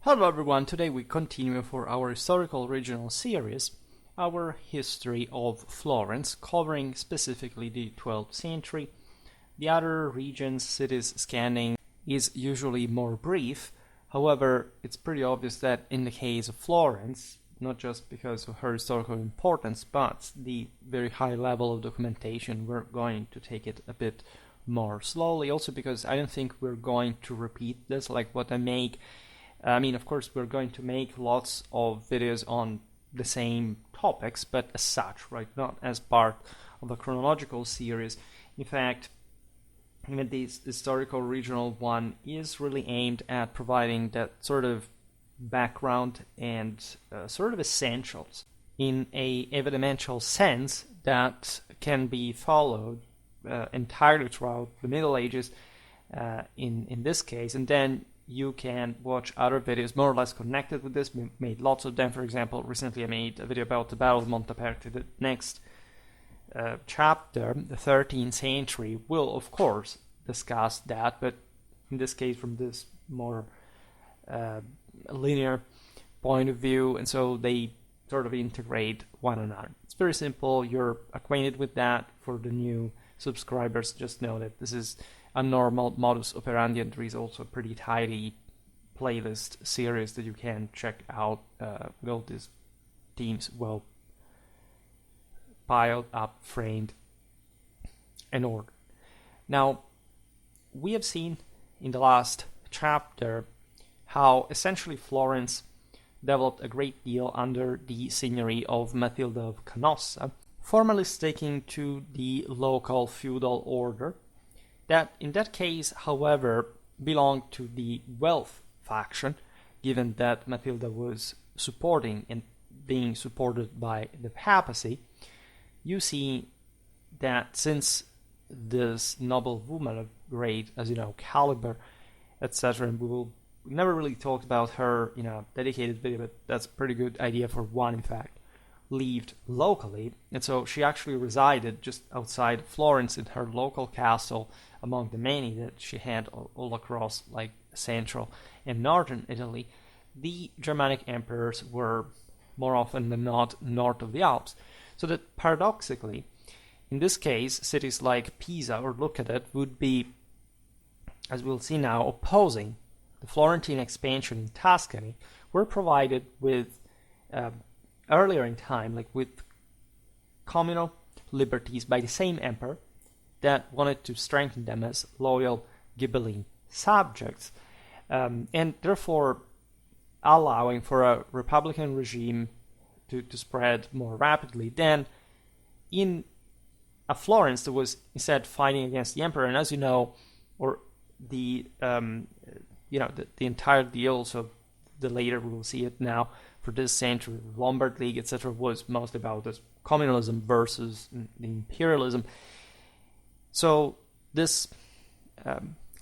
Hello everyone, today we continue for our historical regional series, our history of Florence, covering specifically the 12th century. The other regions, cities scanning is usually more brief, however, it's pretty obvious that in the case of Florence, not just because of her historical importance, but the very high level of documentation, we're going to take it a bit more slowly, also because I don't think we're going to repeat this like what I make. Of course, we're going to make lots of videos on the same topics, but as such, right, not as part of a chronological series. In fact, even this historical regional one is really aimed at providing that sort of background and sort of essentials in a evidential sense that can be followed entirely throughout the Middle Ages in this case, and then you can watch other videos more or less connected with this. We made lots of them. For example, recently I made a video about the Battle of Montaperti. The next chapter, the 13th century, will of course discuss that, but in this case from this more linear point of view, and so they sort of integrate one another. It's very simple. You're acquainted with that. For the new subscribers, just know that this is a normal modus operandi, and there is also a pretty tidy playlist series that you can check out with all these themes well piled up, framed, and ordered. Now, we have seen in the last chapter how essentially Florence developed a great deal under the signory of Matilda of Canossa, formally sticking to the local feudal order, that in that case, however, belonged to the Guelph faction, given that Matilda was supporting and being supported by the papacy. You see that since this noble woman of great, as you know, caliber, etc., and we never really talked about her in a dedicated video, but that's a pretty good idea for one, in fact, lived locally, and so she actually resided just outside Florence in her local castle, among the many that she had all across like central and northern Italy. The Germanic emperors were more often than not north of the Alps, so that paradoxically, in this case, cities like Pisa or Lucca would be, as we'll see now, opposing the Florentine expansion in Tuscany, were provided with earlier in time, like with communal liberties by the same emperor that wanted to strengthen them as loyal Ghibelline subjects, and therefore allowing for a republican regime to spread more rapidly than in a Florence that was instead fighting against the emperor. And as you know, or the entire deal, so the later we will see it now, for this century, Lombard League, etc., was mostly about this communalism versus the imperialism. So this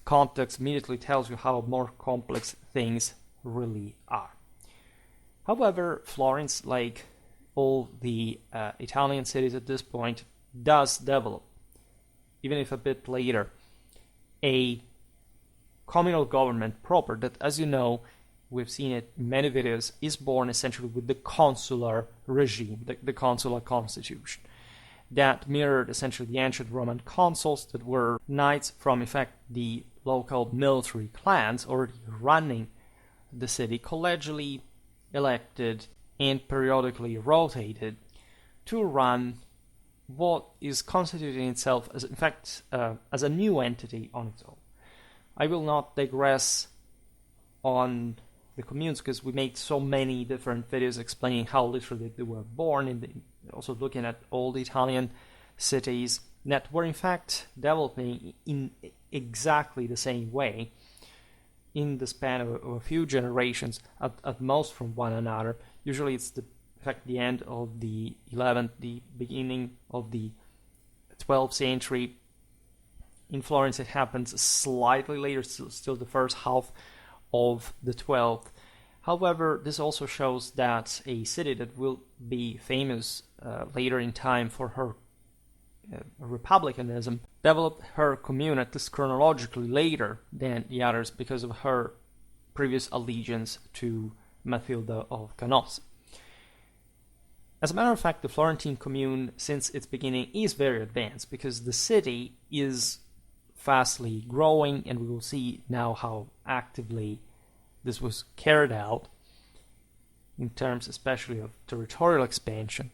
context immediately tells you how more complex things really are. However, Florence, like all the Italian cities at this point, does develop, even if a bit later, a communal government proper that, as you know, we've seen it in many videos, is born essentially with the consular regime, the consular constitution, that mirrored essentially the ancient Roman consuls that were knights from, in fact, the local military clans already running the city, collegially elected and periodically rotated to run what is constituting itself as, in fact, as a new entity on its own. I will not digress on the communes, because we made so many different videos explaining how literally they were born, and also looking at all the Italian cities that were in fact developing in exactly the same way in the span of a few generations, at most from one another. Usually it's in fact the end of the 11th, the beginning of the 12th century. In Florence it happens slightly later, still the first half of the 12th. However, this also shows that a city that will be famous later in time for her republicanism developed her commune at least chronologically later than the others because of her previous allegiance to Matilda of Canossa. As a matter of fact, the Florentine commune, since its beginning, is very advanced because the city is fastly growing, and we will see now how actively this was carried out in terms especially of territorial expansion.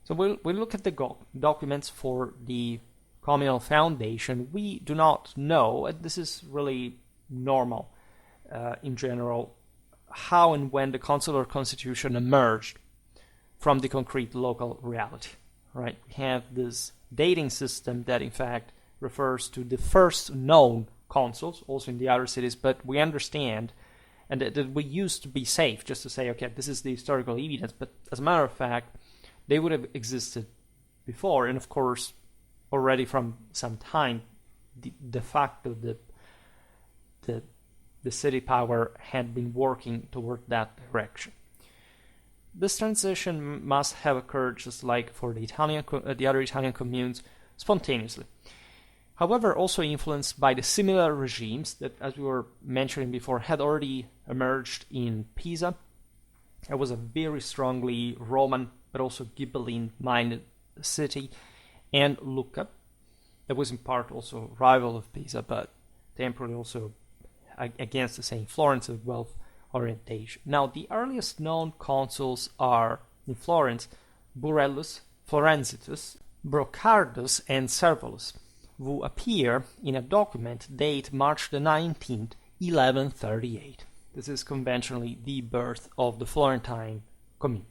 So we'll look at the documents for the communal foundation. We do not know, and this is really normal in general, how and when the consular constitution emerged from the concrete local reality, right? We have this dating system that in fact refers to the first known consuls, also in the other cities, but we understand and that we used to be safe just to say, okay, this is the historical evidence, but as a matter of fact, they would have existed before, and of course, already from some time, de facto, the city power had been working toward that direction. This transition must have occurred, just like for the other Italian communes, spontaneously. However, also influenced by the similar regimes that, as we were mentioning before, had already emerged in Pisa. It was a very strongly Roman, but also Ghibelline-minded city, and Lucca, that was in part also a rival of Pisa, but temporarily also against the same Florence of Guelph orientation. Now, the earliest known consuls are, in Florence, Burellus, Florenzitus, Brocardus, and Servolus, who appear in a document dated March the 19th, 1138. This is conventionally the birth of the Florentine commune.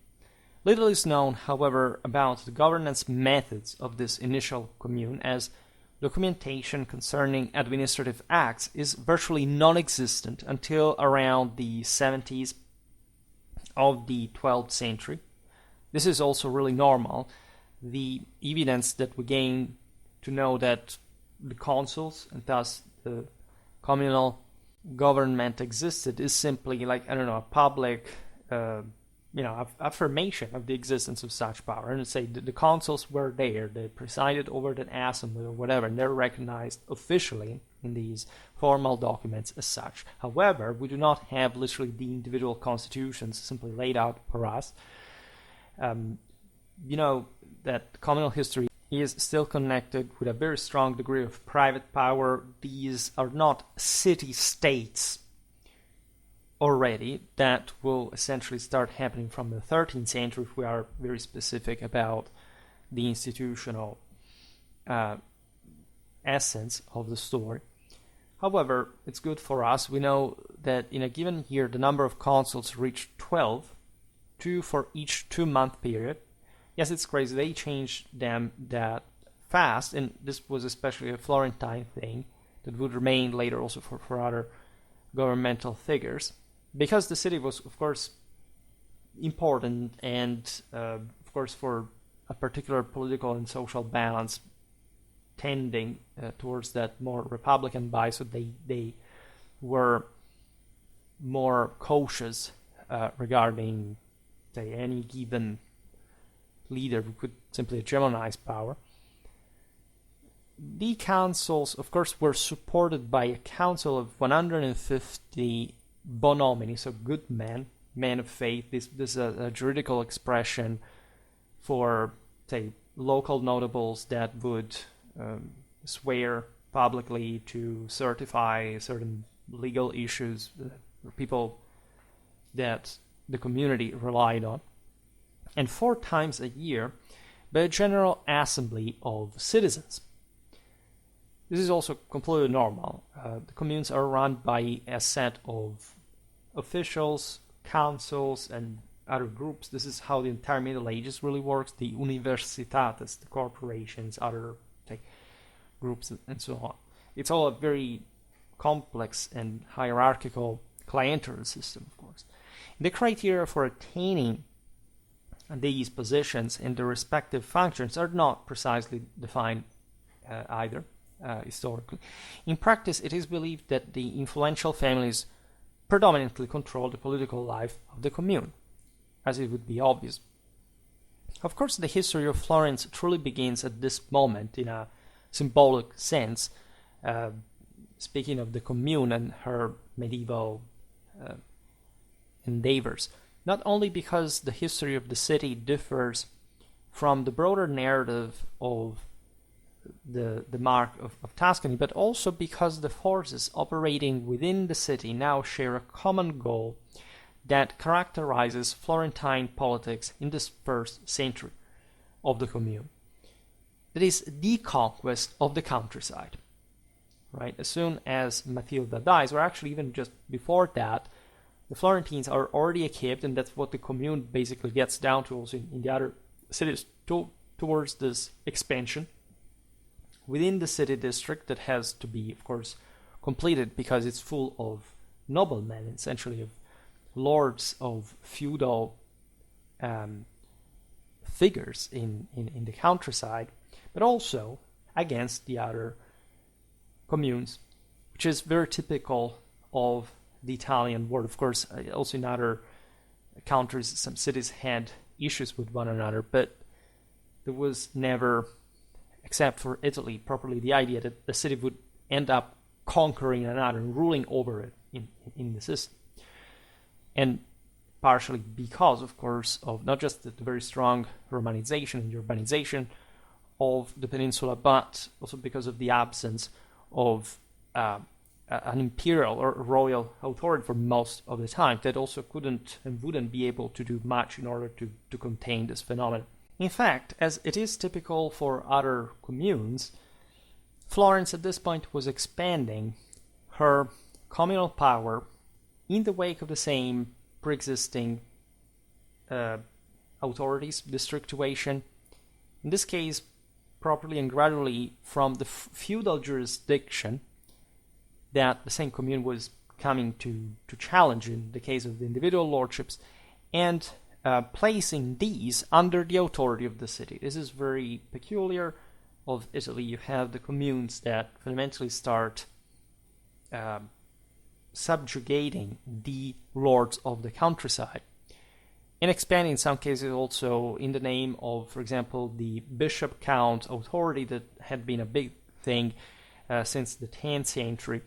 Little is known, however, about the governance methods of this initial commune, as documentation concerning administrative acts is virtually non-existent until around the 70s of the 12th century. This is also really normal. The evidence that we gain to know that the consuls and thus the communal government existed is simply like, a public affirmation of the existence of such power. And say the consuls were there, they presided over that assembly or whatever, and they're recognized officially in these formal documents as such. However, we do not have literally the individual constitutions simply laid out for us. That communal history is still connected with a very strong degree of private power. These are not city-states already. That will essentially start happening from the 13th century if we are very specific about the institutional essence of the story. However, it's good for us. We know that in a given year the number of consuls reached 12, 2 for each 2-month period. Yes, it's crazy. They changed them that fast, and this was especially a Florentine thing that would remain later also for other governmental figures. Because the city was, of course, important and, of course, for a particular political and social balance tending towards that more Republican bias, so they were more cautious regarding, say, any given leader who could simply hegemonize power. The councils, of course, were supported by a council of 150 bonomini, so good men, men of faith. This is a juridical expression for, say, local notables that would swear publicly to certify certain legal issues, people that the community relied on. And 4 times a year by a general assembly of citizens. This is also completely normal. The communes are run by a set of officials, councils, and other groups. This is how the entire Middle Ages really works. The universitates, the corporations, other groups, and so on. It's all a very complex and hierarchical clienteling system, of course. The criteria for attaining these positions and their respective functions are not precisely defined either, historically. In practice, it is believed that the influential families predominantly control the political life of the commune, as it would be obvious. Of course, the history of Florence truly begins at this moment in a symbolic sense, speaking of the commune and her medieval endeavors. Not only because the history of the city differs from the broader narrative of the mark of Tuscany, but also because the forces operating within the city now share a common goal that characterizes Florentine politics in this first century of the Commune. That is the conquest of the countryside. Right? As soon as Matilda dies, or actually even just before that, the Florentines are already equipped, and that's what the Commune basically gets down to also in the other cities, towards this expansion within the city district that has to be, of course, completed because it's full of noblemen, essentially of lords of feudal figures in the countryside, but also against the other communes, which is very typical of the Italian world. Of course, also in other countries, some cities had issues with one another, but there was never, except for Italy, properly the idea that the city would end up conquering another and ruling over it in the system. And partially because, of course, of not just the very strong Romanization and urbanization of the peninsula, but also because of the absence of an imperial or royal authority for most of the time that also couldn't and wouldn't be able to do much in order to contain this phenomenon. In fact, as it is typical for other communes, Florence at this point was expanding her communal power in the wake of the same pre-existing authorities, districtuation, in this case properly and gradually from the feudal jurisdiction that the same commune was coming to challenge in the case of the individual lordships, and placing these under the authority of the city. This is very peculiar of Italy. You have the communes that fundamentally start subjugating the lords of the countryside, and expanding in some cases also in the name of, for example, the bishop-count authority that had been a big thing since the 10th century.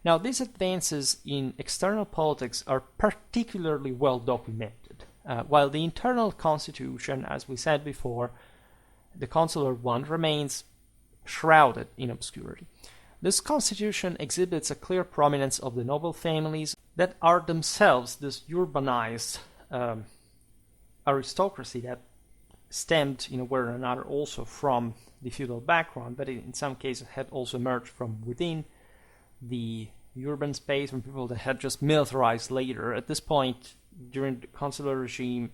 Now, these advances in external politics are particularly well documented, while the internal constitution, as we said before, the consular one, remains shrouded in obscurity. This constitution exhibits a clear prominence of the noble families that are themselves this urbanized aristocracy that stemmed in a way or another also from the feudal background, but in some cases had also emerged from within the urban space, from people that had just militarized later. At this point, during the consular regime,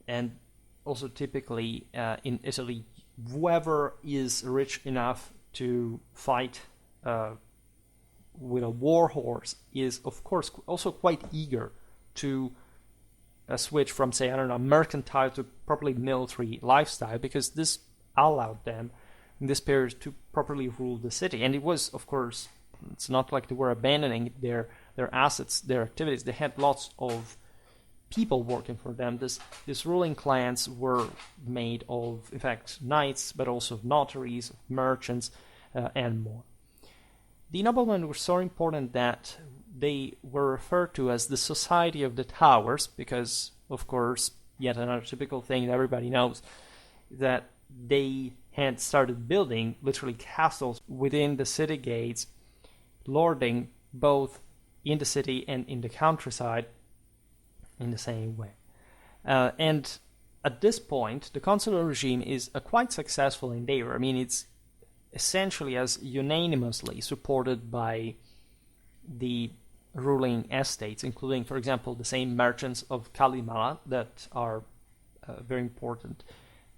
and also typically in Italy, whoever is rich enough to fight with a war horse is, of course, also quite eager to switch from, say, I don't know, mercantile to properly military lifestyle, because this allowed them in this period to properly rule the city. And it was, of course, it's not like they were abandoning their assets, their activities. They had lots of people working for them. These ruling clans were made of, in fact, knights, but also notaries, merchants, and more. The noblemen were so important that they were referred to as the Society of the Towers, because, of course, yet another typical thing that everybody knows, that they had started building literally castles within the city gates, lording both in the city and in the countryside in the same way. And at this point, the consular regime is a quite successful endeavor. I mean, it's essentially as unanimously supported by the ruling estates, including, for example, the same merchants of Calimala that are a very important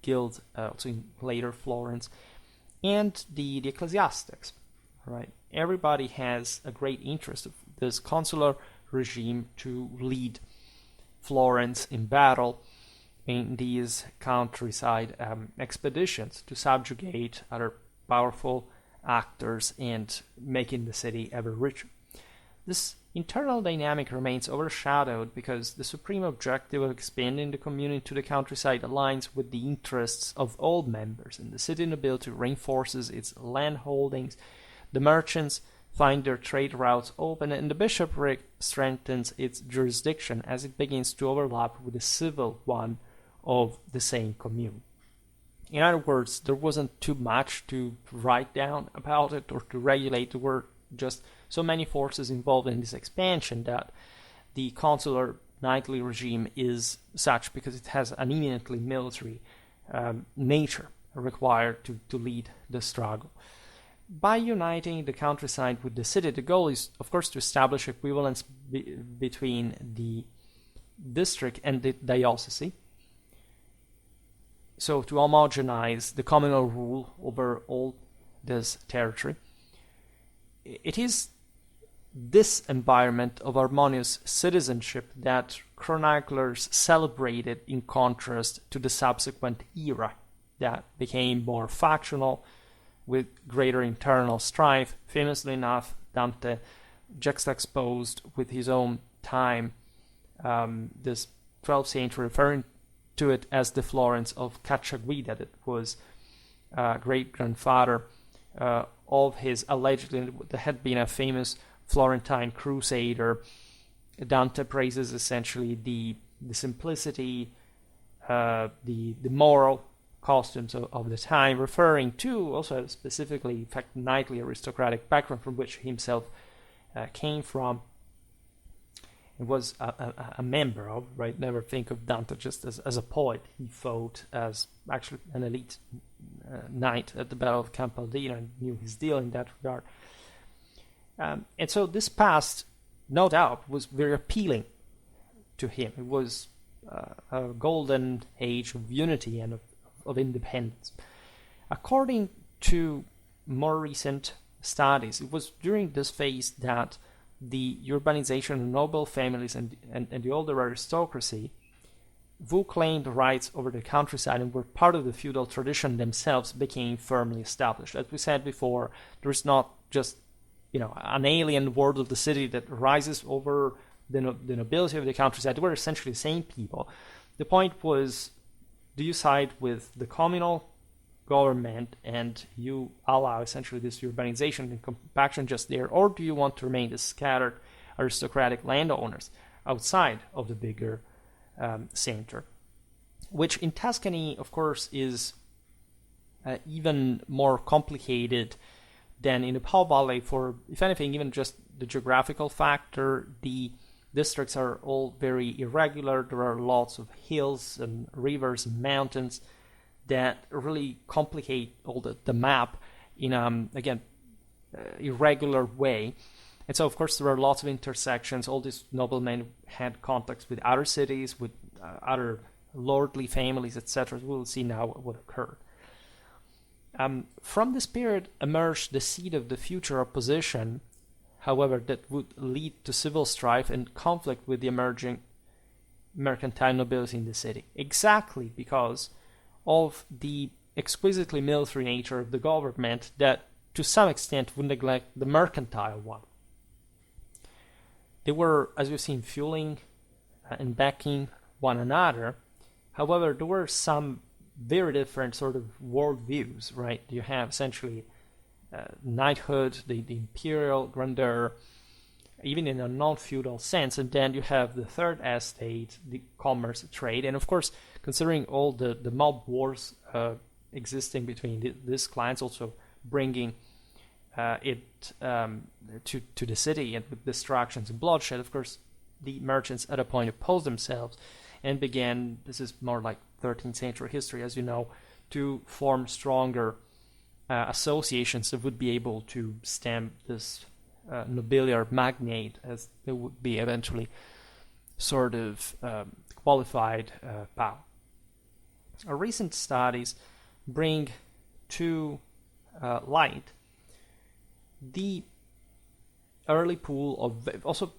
guild also in later Florence, and the ecclesiastics, right? Everybody has a great interest of this consular regime to lead Florence in battle in these countryside expeditions to subjugate other powerful actors and making the city ever richer. This internal dynamic remains overshadowed because the supreme objective of expanding the community to the countryside aligns with the interests of all members, and the city nobility reinforces its land holdings. The merchants find their trade routes open, and the bishopric strengthens its jurisdiction as it begins to overlap with the civil one of the same commune. In other words, there wasn't too much to write down about it or to regulate. There were just so many forces involved in this expansion that the consular knightly regime is such because it has an eminently military nature required to lead the struggle. By uniting the countryside with the city, the goal is, of course, to establish equivalence between the district and the diocese. So to homogenize the communal rule over all this territory. It is this environment of harmonious citizenship that chroniclers celebrated in contrast to the subsequent era that became more factional with greater internal strife. Famously enough, Dante juxtaposed with his own time this 12th century, referring to it as the Florence of Cacciaguida, that was great-grandfather of his, allegedly, that had been a famous Florentine crusader. Dante praises essentially the simplicity, the moral costumes of the time, referring to also specifically, in fact, knightly aristocratic background from which he himself came from. He was a member of, right? Never think of Dante just as a poet. He fought as actually an elite knight at the Battle of Campaldino and knew his deal in that regard. And so this past, no doubt, was very appealing to him. It was a golden age of unity and of independence. According to more recent studies, it was during this phase that the urbanization of noble families and the older aristocracy, who claimed rights over the countryside and were part of the feudal tradition themselves, became firmly established. As we said before, there is not just an alien world of the city that rises over the nobility of the countryside. They were essentially the same people. The point was, do you side with the communal government and you allow essentially this urbanization and compaction just there, or do you want to remain the scattered aristocratic landowners outside of the bigger center? Which in Tuscany, of course, is even more complicated than in the Po Valley for, if anything, even just the geographical factor. The districts are all very irregular. There are lots of hills and rivers and mountains that really complicate all the map in, again, irregular way. And so, of course, there are lots of intersections. All these noblemen had contacts with other cities, with other lordly families, etc. We'll see now what occurred. From this period emerged the seed of the future opposition, however, that would lead to civil strife and conflict with the emerging mercantile nobility in the city. Exactly because of the exquisitely military nature of the government that, to some extent, would neglect the mercantile one. They were, as we've seen, fueling and backing one another. However, there were some very different sort of worldviews, right? You have essentially knighthood, the imperial grandeur, even in a non-feudal sense, and then you have the third estate, the commerce, trade, and of course, considering all the mob wars existing between these clans, also bringing it to the city, and with distractions and bloodshed, of course, the merchants at a point opposed themselves and began, this is more like 13th century history, as you know, to form stronger associations that would be able to stem this nobiliar magnate, as they would be eventually sort of qualified power. Our recent studies bring to light the early pool of also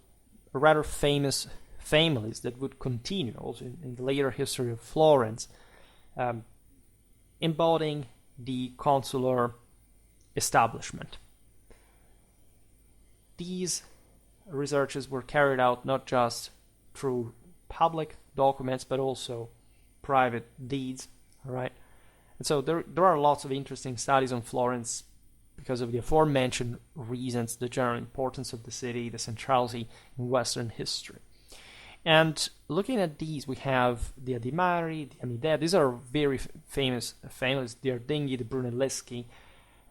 rather famous families that would continue also in the later history of Florence, embodying the consular establishment. These researches were carried out not just through public documents, but also private deeds, all right? And so there are lots of interesting studies on Florence because of the aforementioned reasons, the general importance of the city, the centrality in Western history. And looking at these, we have the Adimari, the Amidei. These are very famous families, the Ardenghi, the Brunelleschi,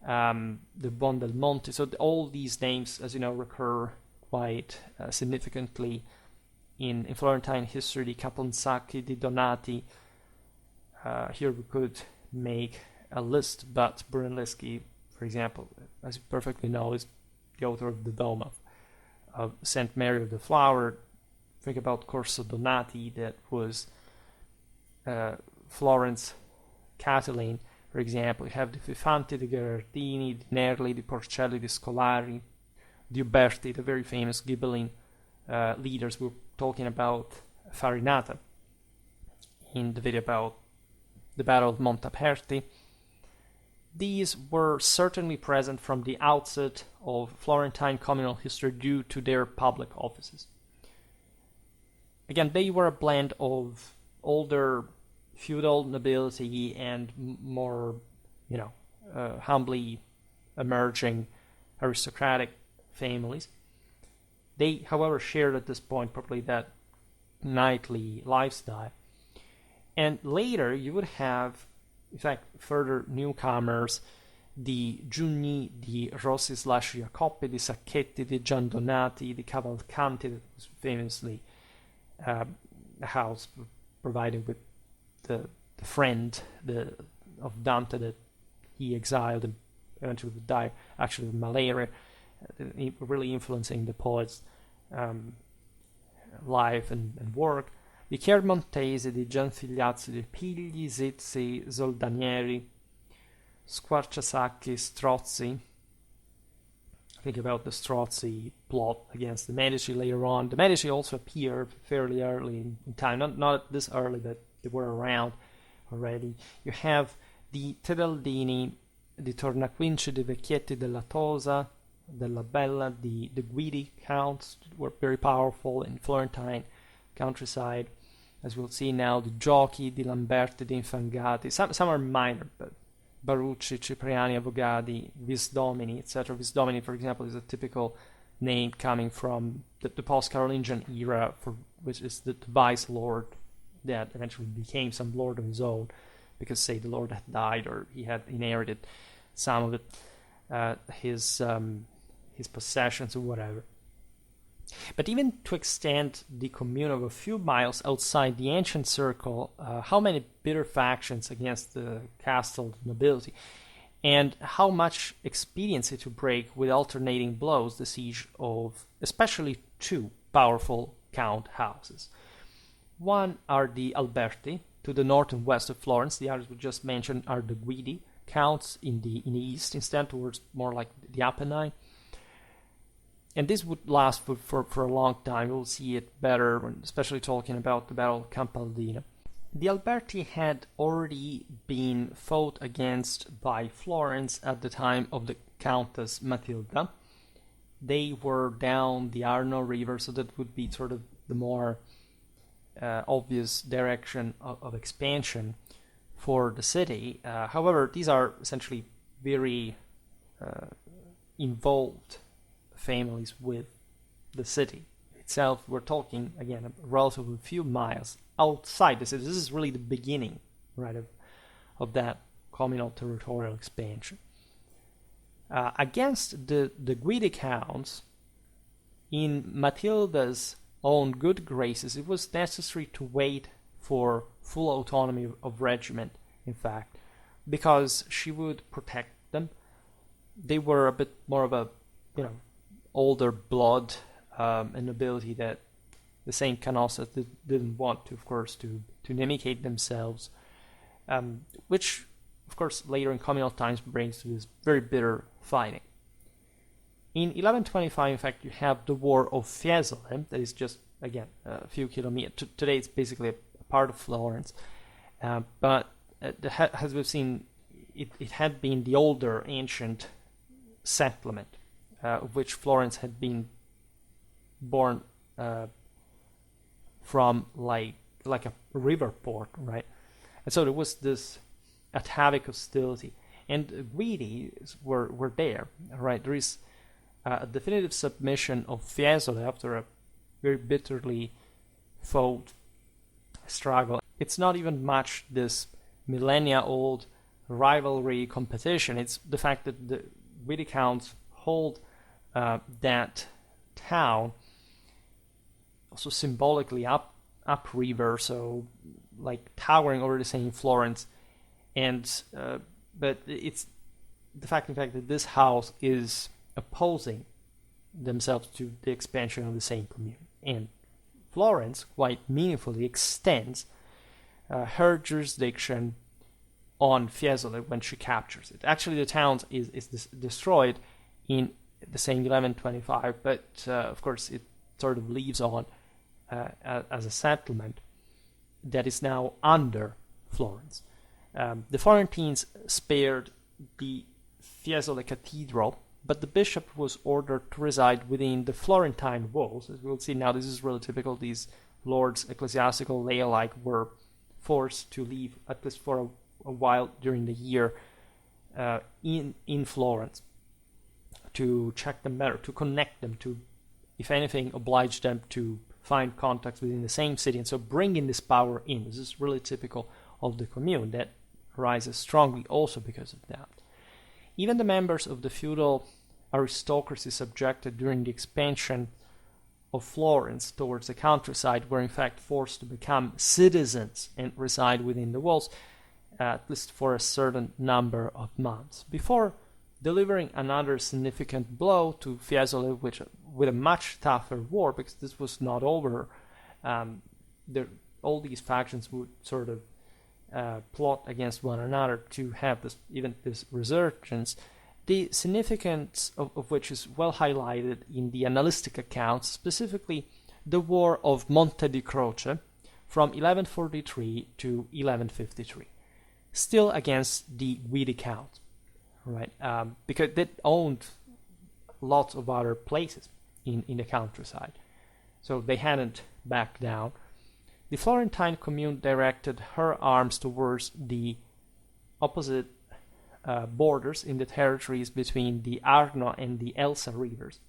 the Buondelmonti. So all these names, as you know, recur quite significantly in Florentine history, the Caponsacchi, the Donati. Here we could make a list, but Brunelleschi, for example, as you perfectly know, is the author of the Dome of St. Mary of the Flower. Think about Corso Donati, that was Florence Catiline, for example. You have the Fifanti, the Gherardini, the Nerli, the Porcelli, the Scolari, the Uberti, the very famous Ghibelline leaders. We're talking about Farinata in the video about the Battle of Montaperti. These were certainly present from the outset of Florentine communal history due to their public offices. Again, they were a blend of older feudal nobility and more, humbly emerging aristocratic families. They, however, shared at this point probably that knightly lifestyle. And later you would have, in fact, further newcomers, the Giugni, the Rossi/Jacopi, the Sacchetti, the Giandonati, the Cavalcanti, that was famously a house provided with the friend of Dante that he exiled and eventually would die actually of malaria, really influencing the poet's life and work. The Chiermontesi, the Gianfigliazzi, the Pigli, Zizzi, Soldanieri, Squarciasacchi, Strozzi. Think about the Strozzi plot against the Medici later on. The Medici also appeared fairly early in time, not this early, but they were around already. You have the Tedaldini, the Tornaquinci, the Vecchietti della Tosa, della Bella, the Guidi counts were very powerful in Florentine countryside. As we'll see now, the Giochi, the Lamberti, the Infangati. Some are minor, but Barucci, Cipriani, Avogadi, Visdomini, etc. Visdomini, for example, is a typical name coming from the post-Carolingian era, which is the vice lord that eventually became some lord of his own, because, say, the lord had died or he had inherited some of it, his possessions or whatever. But even to extend the commune of a few miles outside the ancient circle, how many bitter factions against the castle nobility, and how much expediency to break with alternating blows the siege of especially two powerful count houses. One are the Alberti, to the north and west of Florence. The others we just mentioned are the Guidi, counts in the east, instead towards more like the Apennine. And this would last for a long time. We'll see it better, especially talking about the Battle of Campaldino. The Alberti had already been fought against by Florence at the time of the Countess Matilda. They were down the Arno River, so that would be sort of the more obvious direction of expansion for the city. However, these are essentially very involved families with the city itself. We're talking, again, a relatively few miles outside the city. This is really the beginning, right, of that communal territorial expansion. Against the Guidi counts, in Matilda's own good graces, it was necessary to wait for full autonomy of regiment, in fact, because she would protect them. They were a bit more of a, older blood and nobility that the Saint Canossa didn't want to, of course, to nimicate themselves, which, of course, later in communal times brings to this very bitter fighting. In 1125, in fact, you have the War of Fiesole, that is just, again, a few kilometers. Today it's basically a part of Florence, but as we've seen, it had been the older ancient settlement, of which Florence had been born from like a river port, right? And so there was this atavic hostility. and Guidi were there. Right, there is a definitive submission of Fiesole after a very bitterly fought struggle. It's not even much this millennia-old rivalry competition. It's the fact that the Guidi counts hold that town also symbolically upriver, so like towering over the same Florence, and but it's the fact, in fact, that this house is opposing themselves to the expansion of the same commune, and Florence quite meaningfully extends her jurisdiction on Fiesole when she captures it. Actually, the town is destroyed in the same 1125, but of course it sort of leaves on as a settlement that is now under Florence. The Florentines spared the Fiesole Cathedral, but the bishop was ordered to reside within the Florentine walls. As we'll see now, this is really typical. These lords, ecclesiastical, lay-alike, were forced to leave, at least for a while during the year, in Florence, to check them better, to connect them, to, if anything, oblige them to find contacts within the same city, and so bringing this power in. This is really typical of the commune that rises strongly also because of that. Even the members of the feudal aristocracy subjected during the expansion of Florence towards the countryside were in fact forced to become citizens and reside within the walls, at least for a certain number of months, before delivering another significant blow to Fiesole, which with a much tougher war, because this was not over. All these factions would sort of plot against one another to have this resurgence, the significance of which is well highlighted in the annalistic accounts, specifically the War of Monte di Croce from 1143 to 1153, still against the Guidi Count, right? Because they owned lots of other places in the countryside, so they hadn't backed down. The Florentine commune directed her arms towards the opposite borders in the territories between the Arno and the Elsa rivers,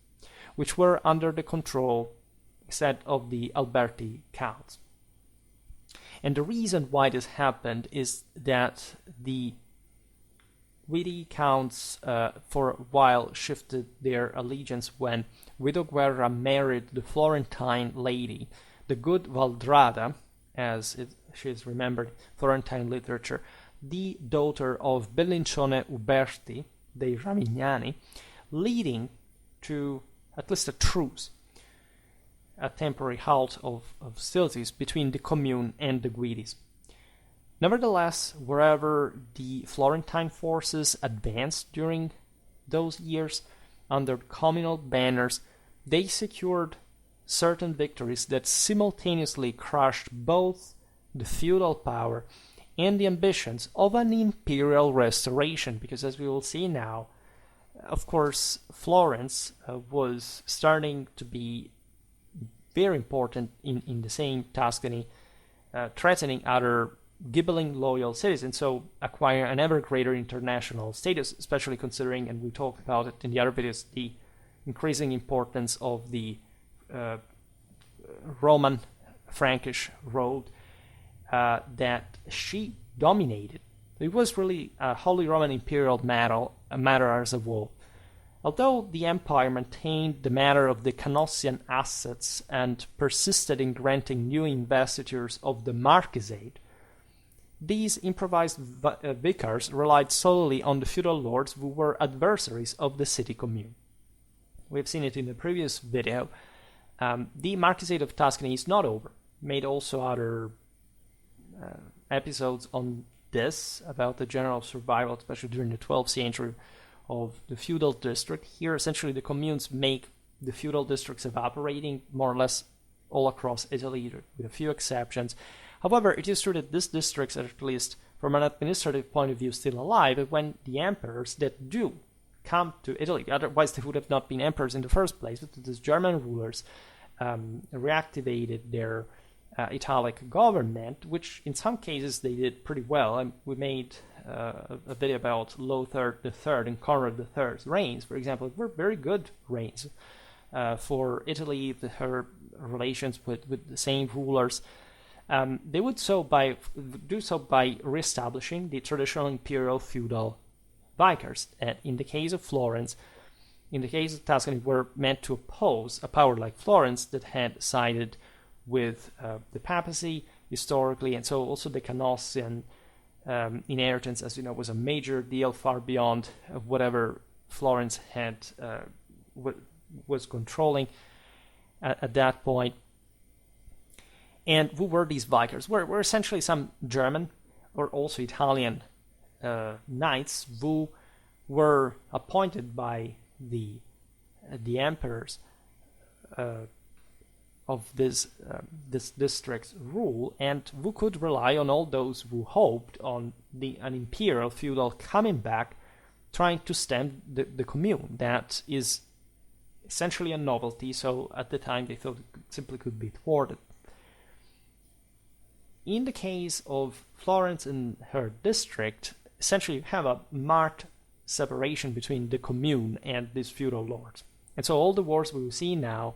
which were under the control, said, of the Alberti counts. And the reason why this happened is that the Guidi counts for a while shifted their allegiance when Guido Guerra married the Florentine lady, the good Valdrada, as she is remembered in Florentine literature, the daughter of Bellincione Uberti dei Ramignani, leading to at least a truce, a temporary halt of hostilities between the commune and the Guidis. Nevertheless, wherever the Florentine forces advanced during those years under communal banners, they secured certain victories that simultaneously crushed both the feudal power and the ambitions of an imperial restoration, because as we will see now, of course, Florence was starting to be very important in the same Tuscany, threatening other Ghibelline loyal cities, and so acquire an ever greater international status, especially considering, and we talked about it in the other videos, the increasing importance of the Roman Frankish road that she dominated. It was really a Holy Roman Imperial matter as a whole. Although the empire maintained the matter of the Canossian assets and persisted in granting new investitures of the marquisate, these improvised vicars relied solely on the feudal lords who were adversaries of the city commune. We've seen it in the previous video. The Marquisate of Tuscany is not over. Made also other episodes on this, about the general survival, especially during the 12th century, of the feudal district. Here, essentially, the communes make the feudal districts evaporating more or less all across Italy, with a few exceptions. However, it is true that these districts are, at least from an administrative point of view, still alive when the emperors that do come to Italy, otherwise they would have not been emperors in the first place, but these German rulers reactivated their Italic government, which in some cases they did pretty well. And we made a bit about Lothar III and Conrad III's reigns, for example, were very good reigns for Italy. Her relations with the same rulers, they would do so by reestablishing the traditional imperial feudal vicars. And in the case of Florence, in the case of Tuscany, were meant to oppose a power like Florence that had sided with the papacy historically, and so also the Canossian inheritance, as you know, was a major deal far beyond whatever Florence had was controlling at that point. And who were these vicars? Were essentially some German or also Italian knights who were appointed by the emperors of this district's rule, and who could rely on all those who hoped on an imperial feudal coming back, trying to stem the Commune. That is essentially a novelty, so at the time they thought it simply could be thwarted. In the case of Florence and her district, essentially you have a marked separation between the Commune and these feudal lords. And so all the wars we will see now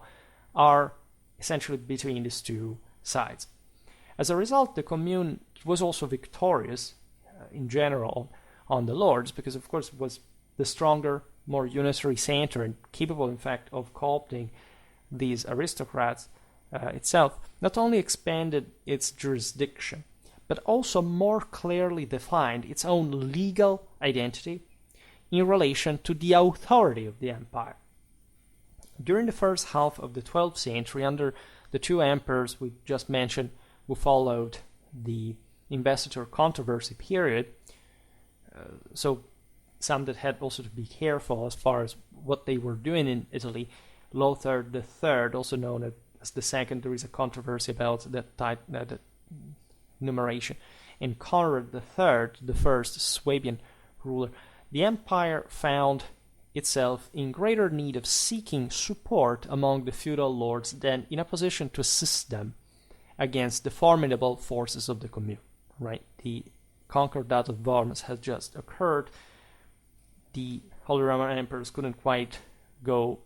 are essentially between these two sides. As a result, the Commune was also victorious in general on the lords, because of course it was the stronger, more unitary center and capable, in fact, of co-opting these aristocrats itself. Not only expanded its jurisdiction, but also more clearly defined its own legal identity in relation to the authority of the empire. During the first half of the 12th century, under the two emperors we just mentioned, who followed the investiture controversy period, so some that had also to be careful as far as what they were doing in Italy. Lothar III, also known as the second, there is a controversy about that numeration, and Conrad III, the first Swabian ruler. The empire found itself in greater need of seeking support among the feudal lords than in a position to assist them against the formidable forces of the Commune. Right, the Concordat of Worms has just occurred. The Holy Roman emperors couldn't quite go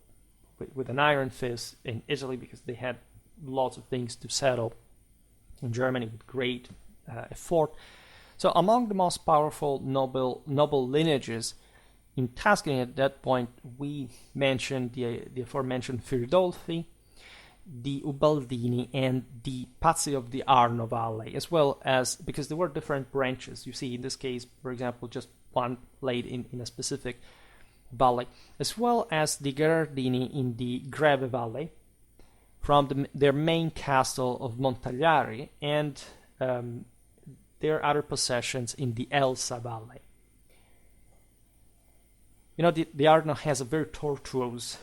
with an iron fist in Italy because they had lots of things to settle in Germany with great effort. So among the most powerful noble lineages in Tuscany at that point, we mentioned the aforementioned Firdolfi, the Ubaldini, and the Pazzi of the Arno Valley, as well as, because there were different branches. You see, in this case, for example, just one laid in a specific valley, as well as the Gherardini in the Greve Valley, from their main castle of Montagliari, and their other possessions in the Elsa Valley. You know, the Arno has a very tortuous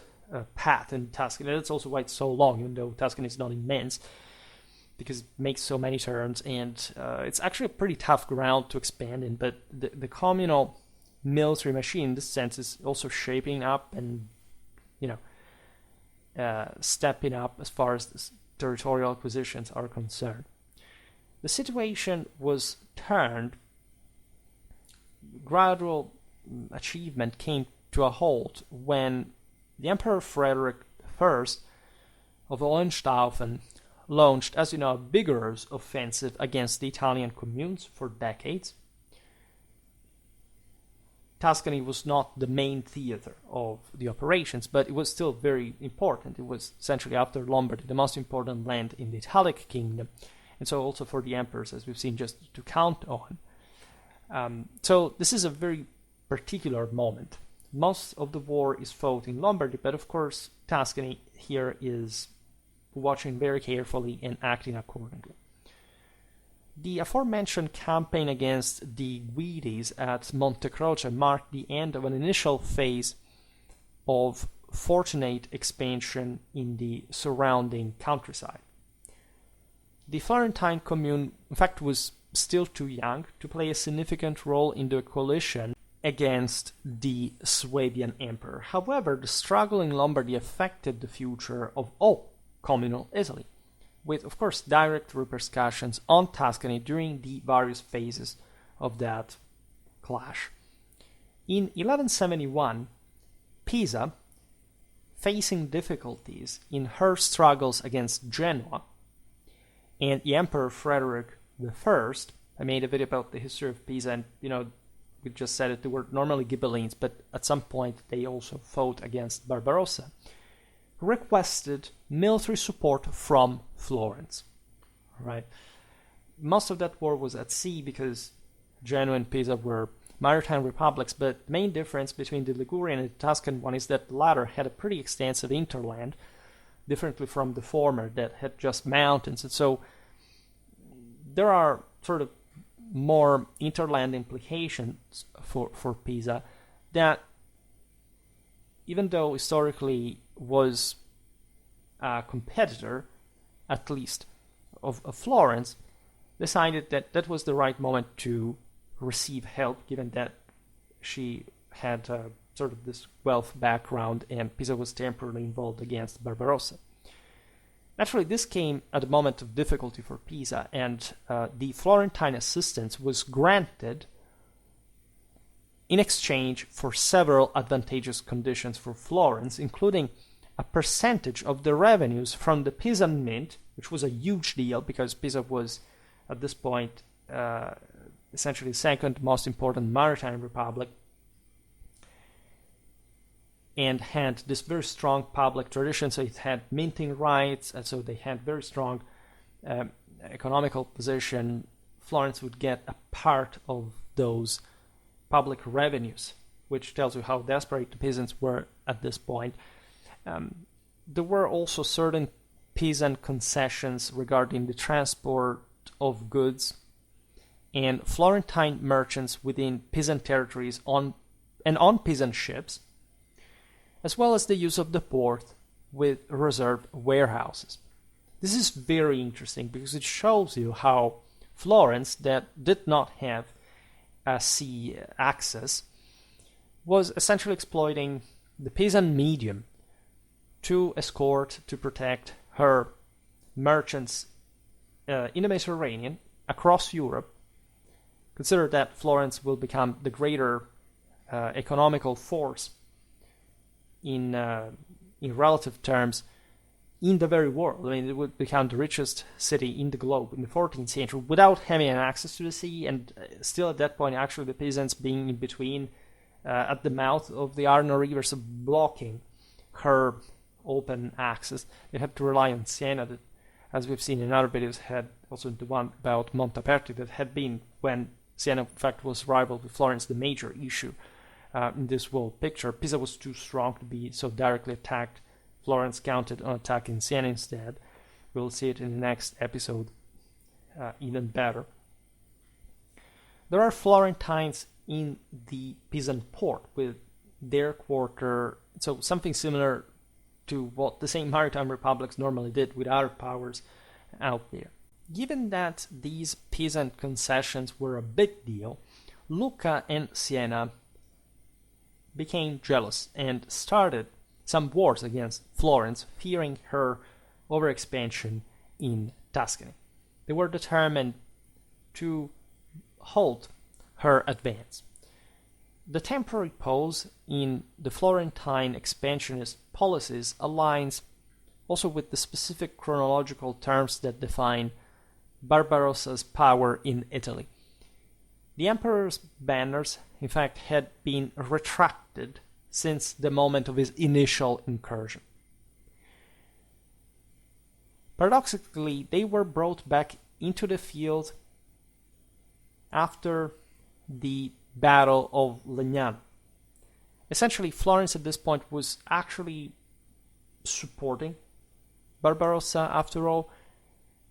path in Tuscany. That's also why it's so long, even though Tuscany is not immense, because it makes so many turns, and it's actually a pretty tough ground to expand in. But the communal military machine, in this sense, is also shaping up and, stepping up as far as this territorial acquisitions are concerned. The situation was turned. Gradual achievement came to a halt when the Emperor Frederick I of Hohenstaufen launched, as you know, a vigorous offensive against the Italian communes for decades. Tuscany was not the main theater of the operations, but it was still very important. It was essentially, after Lombardy, the most important land in the Italic kingdom, and so also for the emperors, as we've seen, just to count on. So this is a very particular moment. Most of the war is fought in Lombardy, but of course Tuscany here is watching very carefully and acting accordingly. The aforementioned campaign against the Guidis at Monte Croce marked the end of an initial phase of fortunate expansion in the surrounding countryside. The Florentine commune, in fact, was still too young to play a significant role in the coalition against the Swabian emperor. However, the struggle in Lombardy affected the future of all communal Italy, with, of course, direct repercussions on Tuscany during the various phases of that clash. In 1171, Pisa, facing difficulties in her struggles against Genoa, and the Emperor Frederick I, I made a video about the history of Pisa, and we just said it, they were normally Ghibellines, but at some point they also fought against Barbarossa, requested military support from Florence. Right? Most of that war was at sea because Genoa and Pisa were maritime republics, but the main difference between the Ligurian and the Tuscan one is that the latter had a pretty extensive hinterland, differently from the former that had just mountains. And so there are sort of more interland implications for Pisa that, even though historically was a competitor, at least, of Florence, decided that that was the right moment to receive help, given that she had sort of this Guelph background and Pisa was temporarily involved against Barbarossa. Naturally, this came at a moment of difficulty for Pisa, and the Florentine assistance was granted in exchange for several advantageous conditions for Florence, including a percentage of the revenues from the Pisan mint, which was a huge deal because Pisa was, at this point, essentially the second most important maritime republic, and had this very strong public tradition. So it had minting rights, and so they had very strong economical position. Florence would get a part of those public revenues, which tells you how desperate the peasants were at this point. There were also certain Pisan concessions regarding the transport of goods, and Florentine merchants within Pisan territories on Pisan ships, as well as the use of the port with reserved warehouses. This is very interesting because it shows you how Florence, that did not have a sea access, was essentially exploiting the Pisan medium to escort, to protect her merchants in the Mediterranean, across Europe. Consider that Florence will become the greater economical force in relative terms in the very world. I mean, it would become the richest city in the globe in the 14th century without having an access to the sea, and still at that point, actually, the peasants being in between at the mouth of the Arno River, so blocking her open access. They had to rely on Siena, that, as we've seen in other videos, had also the one about Montaperti, that had been, when Siena, in fact, was rival with Florence, the major issue in this world picture. Pisa was too strong to be so directly attacked. Florence counted on attacking Siena instead. We'll see it in the next episode even better. There are Florentines in the Pisan port with their quarter, so something similar to what the same maritime republics normally did with other powers out there. Given that these Pisan concessions were a big deal, Lucca and Siena became jealous and started some wars against Florence, fearing her overexpansion in Tuscany. They were determined to halt her advance. The temporary pause in the Florentine expansionist policies aligns also with the specific chronological terms that define Barbarossa's power in Italy. The emperor's banners, in fact, had been retracted since the moment of his initial incursion. Paradoxically, they were brought back into the field after the Battle of Legnano. Essentially, Florence at this point was actually supporting Barbarossa after all.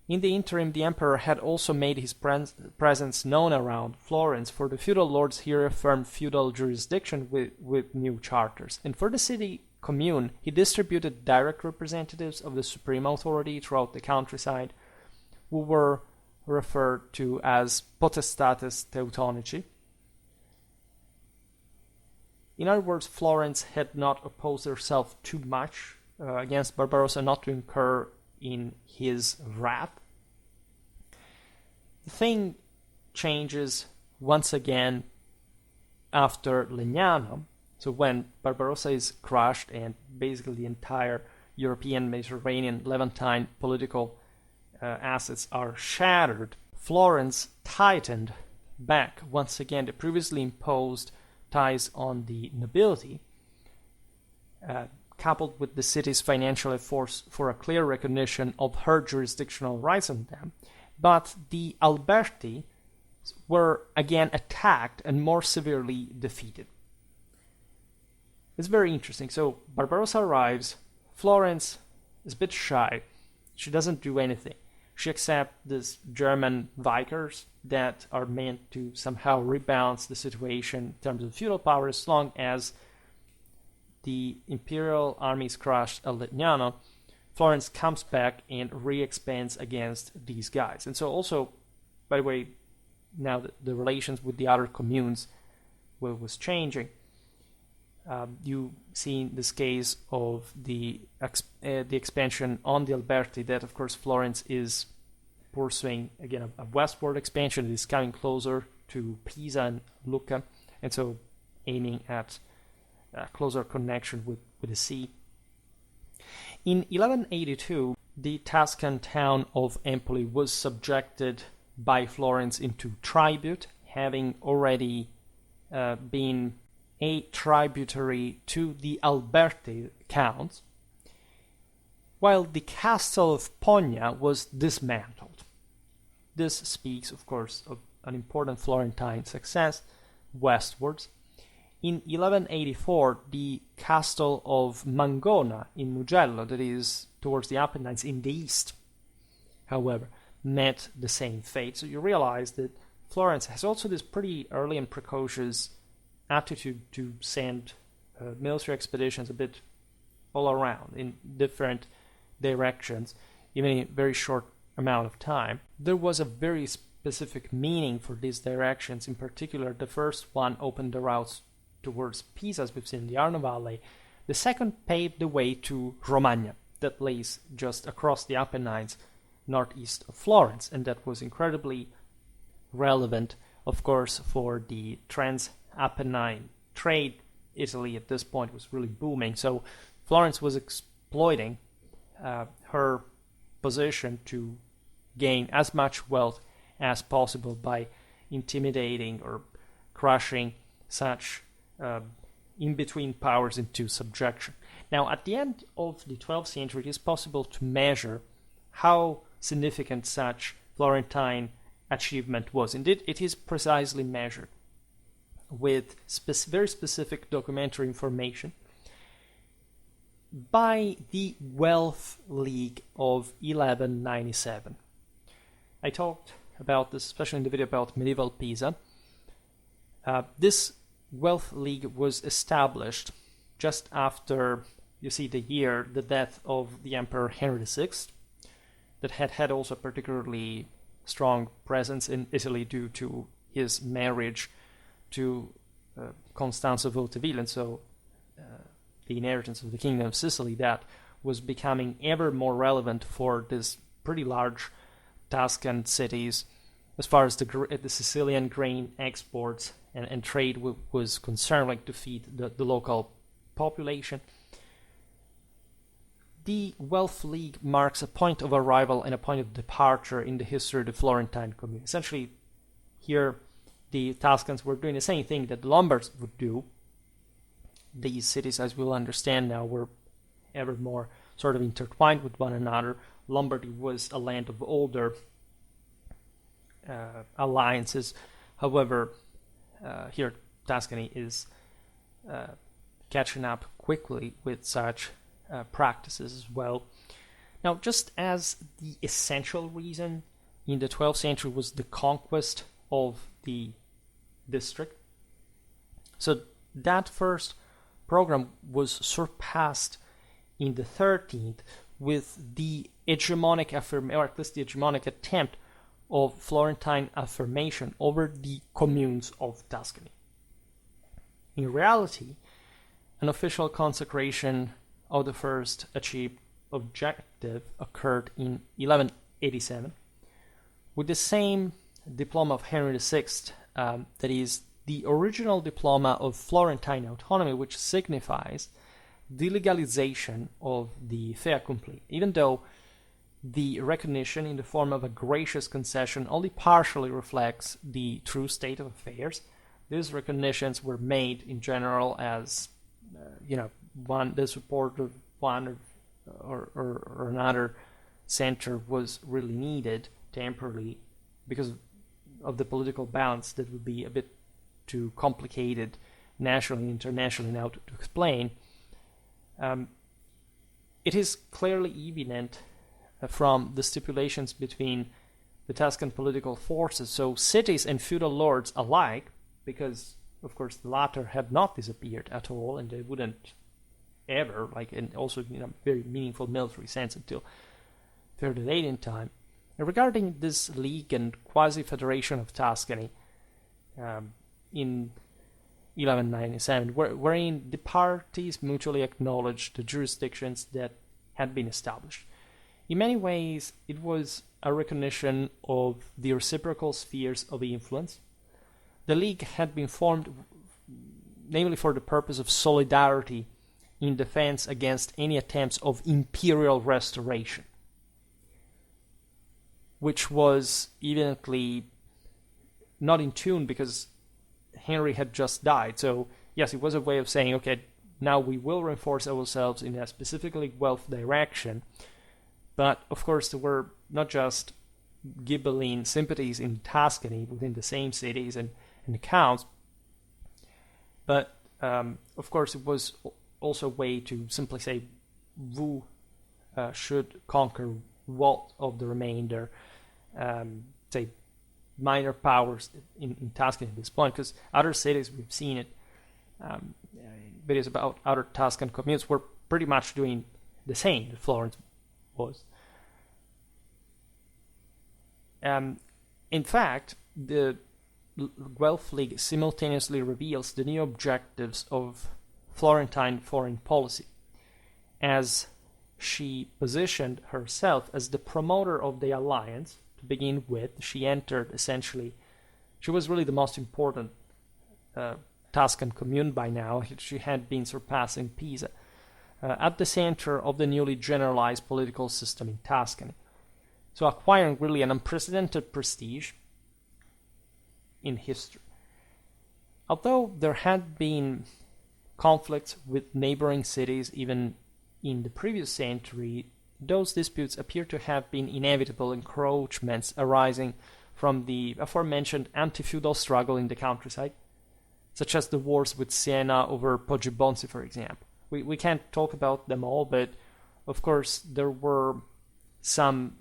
In the interim, the emperor had also made his presence known around Florence. For the feudal lords, he reaffirmed feudal jurisdiction with new charters. And for the city commune, he distributed direct representatives of the supreme authority throughout the countryside, who were referred to as potestates teutonici. In other words, Florence had not opposed herself too much against Barbarossa, not to incur in his wrath. The thing changes once again after Legnano, so when Barbarossa is crushed and basically the entire European, Mediterranean, Levantine political assets are shattered, Florence tightened back once again the previously imposed ties on the nobility, coupled with the city's financial efforts for a clear recognition of her jurisdictional rights on them. But the Alberti were again attacked and more severely defeated. It's very interesting. So Barbarossa arrives, Florence is a bit shy, she doesn't do anything. She accepts these German vicars that are meant to somehow rebalance the situation in terms of feudal power as long as the imperial army is crushed at Legnano. Florence comes back and re-expands against these guys. And so also, by the way, now the relations with the other communes was changing. You see in this case of the expansion on the Alberti that, of course, Florence is pursuing, again, a westward expansion. It is coming closer to Pisa and Lucca, and so aiming at a closer connection with the sea. In 1182, the Tuscan town of Empoli was subjected by Florence into tribute, having already been a tributary to the Alberti counts, while the castle of Pogna was dismantled. This speaks, of course, of an important Florentine success westwards. In 1184, the castle of Mangona in Mugello, that is towards the Apennines in the east, however, met the same fate. So you realize that Florence has also this pretty early and precocious attitude to send military expeditions a bit all around in different directions, even in a very short amount of time. There was a very specific meaning for these directions. In particular, the first one opened the routes towards Pisa, as we've seen in the Arno Valley. The second paved the way to Romagna, that lays just across the Apennines, northeast of Florence, and that was incredibly relevant, of course, for the Trans-Apennine trade. Italy at this point was really booming, so Florence was exploiting her position to gain as much wealth as possible by intimidating or crushing such in-between powers into subjection. Now, at the end of the 12th century, it is possible to measure how significant such Florentine achievement was. Indeed, it is precisely measured with very specific documentary information by the Guelph League of 1197. I talked about this, especially in the video about medieval Pisa. This Guelph League was established just after, you see, the death of the Emperor Henry VI, that had also a particularly strong presence in Italy due to his marriage to Constanza Volteville, and so the inheritance of the Kingdom of Sicily that was becoming ever more relevant for this pretty large Tuscan cities as far as the Sicilian grain exports and trade was concerned, like to feed the local population. The Guelph League marks a point of arrival and a point of departure in the history of the Florentine commune. Essentially, here the Tuscans were doing the same thing that the Lombards would do. These cities, as we'll understand now, were ever more sort of intertwined with one another. Lombardy was a land of older alliances. However, here Tuscany is catching up quickly with such practices as well. Now, just as the essential reason in the 12th century was the conquest of the district, so that first program was surpassed in the 13th with the hegemonic or at least the hegemonic attempt of Florentine affirmation over the communes of Tuscany. In reality, an official consecration of the first achieved objective occurred in 1187 with the same diploma of Henry VI, that is the original diploma of Florentine autonomy, which signifies the legalization of the fait accompli, even though the recognition in the form of a gracious concession only partially reflects the true state of affairs. These recognitions were made in general as, the support of one or another center was really needed temporarily because of the political balance that would be a bit too complicated nationally and internationally now to explain. It is clearly evident from the stipulations between the Tuscan political forces, so cities and feudal lords alike, because of course the latter had not disappeared at all, and they wouldn't ever, and also in a very meaningful military sense until fairly late in time. And regarding this league and quasi-federation of Tuscany in 1197, wherein the parties mutually acknowledged the jurisdictions that had been established. In many ways, it was a recognition of the reciprocal spheres of influence. The League had been formed namely for the purpose of solidarity in defense against any attempts of imperial restoration, which was evidently not in tune because Henry had just died. So, yes, it was a way of saying, okay, now we will reinforce ourselves in a specifically Guelph direction. But, of course, there were not just Ghibelline sympathies in Tuscany within the same cities and the counts, but, of course, it was also a way to simply say who should conquer what of the remainder, say, minor powers in Tuscany at this point, because other cities, we've seen it, videos about other Tuscan communes were pretty much doing the same that Florence was. In fact, the Guelph League simultaneously reveals the new objectives of Florentine foreign policy, as she positioned herself as the promoter of the alliance. To begin with, she was really the most important Tuscan commune by now. She had been surpassing Pisa, at the center of the newly generalized political system in Tuscany. So acquiring really an unprecedented prestige in history. Although there had been conflicts with neighboring cities even in the previous century, those disputes appear to have been inevitable encroachments arising from the aforementioned anti-feudal struggle in the countryside, such as the wars with Siena over Poggibonsi, for example. We can't talk about them all, but of course there were some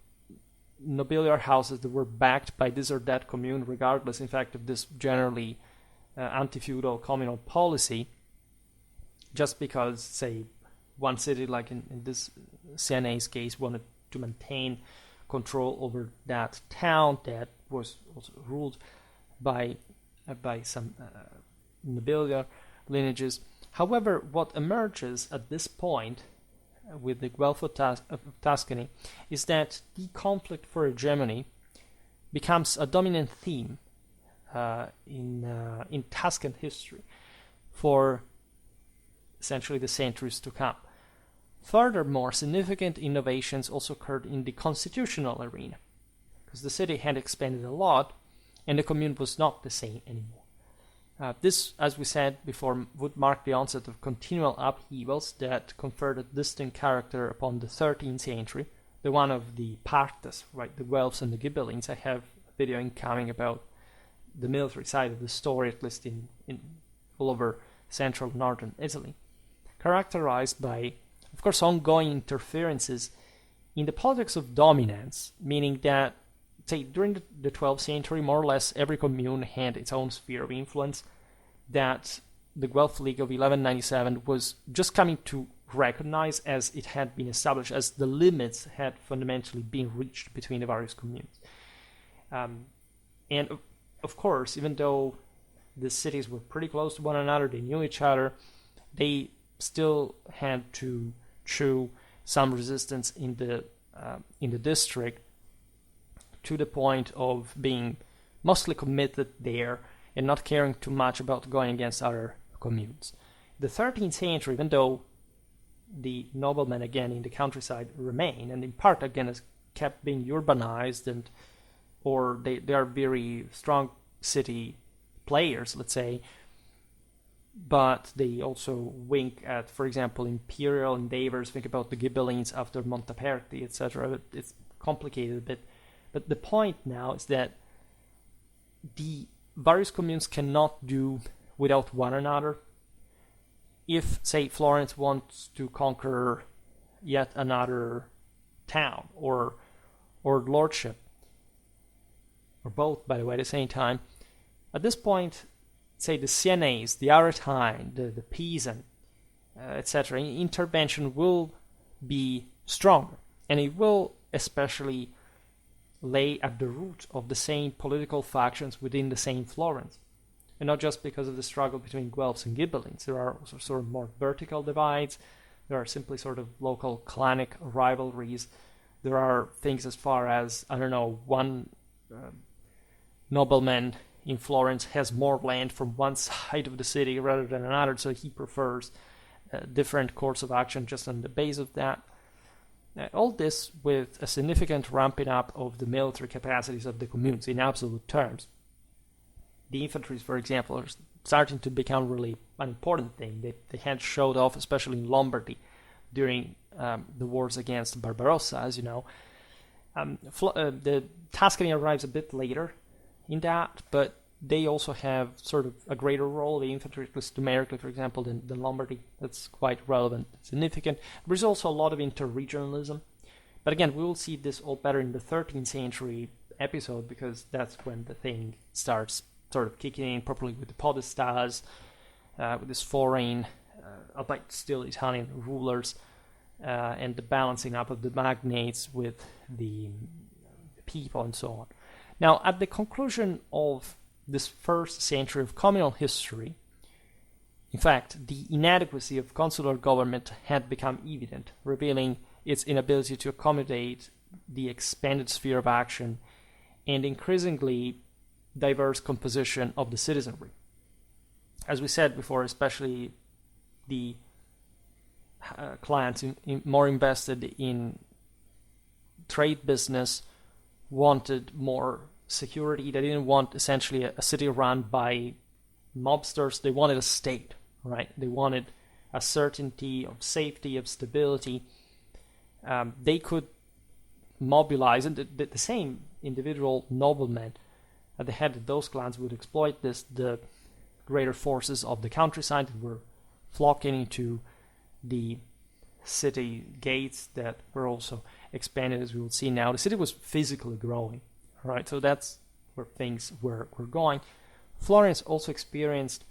nobiliar houses that were backed by this or that commune, regardless, in fact, of this generally anti-feudal communal policy, just because, say, one city, like in this Sienese case, wanted to maintain control over that town that was also ruled by some nobiliar lineages. However, what emerges at this point with the Guelph of Tuscany is that the conflict for hegemony becomes a dominant theme in Tuscan history for essentially the centuries to come. Furthermore, significant innovations also occurred in the constitutional arena, because the city had expanded a lot and the commune was not the same anymore. This, as we said before, would mark the onset of continual upheavals that conferred a distinct character upon the 13th century, the one of the partes, right, the Guelphs and the Ghibellines. I have a video incoming about the military side of the story, at least in all over central northern Italy, characterized by, of course, ongoing interferences in the politics of dominance, meaning that, say, during the 12th century, more or less every commune had its own sphere of influence that the Guelph League of 1197 was just coming to recognize as it had been established, as the limits had fundamentally been reached between the various communes. And of course, even though the cities were pretty close to one another, they knew each other, they still had to show some resistance in the district, to the point of being mostly committed there and not caring too much about going against other communes. The 13th century, even though the noblemen again in the countryside remain, and in part again has kept being urbanized, and or they are very strong city players, let's say, but they also wink at, for example, imperial endeavors. Think about the Ghibellines after Monteperti, etc. It's complicated a bit, but the point now is that the various communes cannot do without one another. If, say, Florence wants to conquer yet another town or lordship, or both, by the way, at the same time, at this point, say the Siennese, the Aretine, the Pisan, etc., intervention will be stronger, and it will especially lay at the root of the same political factions within the same Florence. And not just because of the struggle between Guelphs and Ghibellines. There are also sort of more vertical divides. There are simply sort of local clanic rivalries. There are things as far as, I don't know, one nobleman in Florence has more land from one side of the city rather than another, so he prefers a different course of action just on the base of that. All this with a significant ramping up of the military capacities of the communes in absolute terms. The infantry, for example, are starting to become really an important thing. They had showed off, especially in Lombardy, during the wars against Barbarossa, as you know. The Tuscany arrives a bit later in that, but they also have sort of a greater role, the infantry, at least numerically, for example, than Lombardy. That's quite relevant, significant. There's also a lot of interregionalism. But again, we will see this all better in the 13th century episode, because that's when the thing starts sort of kicking in properly with the Podestàs, with this foreign, albeit still Italian rulers, and the balancing up of the magnates with the people and so on. Now, at the conclusion of this first century of communal history, in fact, the inadequacy of consular government had become evident, revealing its inability to accommodate the expanded sphere of action and increasingly diverse composition of the citizenry. As we said before, especially the clients more invested in trade business wanted more security. They didn't want essentially a city run by mobsters. They wanted a state, right? They wanted a certainty of safety, of stability. They could mobilize, and the same individual noblemen at the head of those clans would exploit this, the greater forces of the countryside that were flocking into the city gates that were also expanded, as we will see now. The city was physically growing, right? So that's where things were going. Florence also experienced,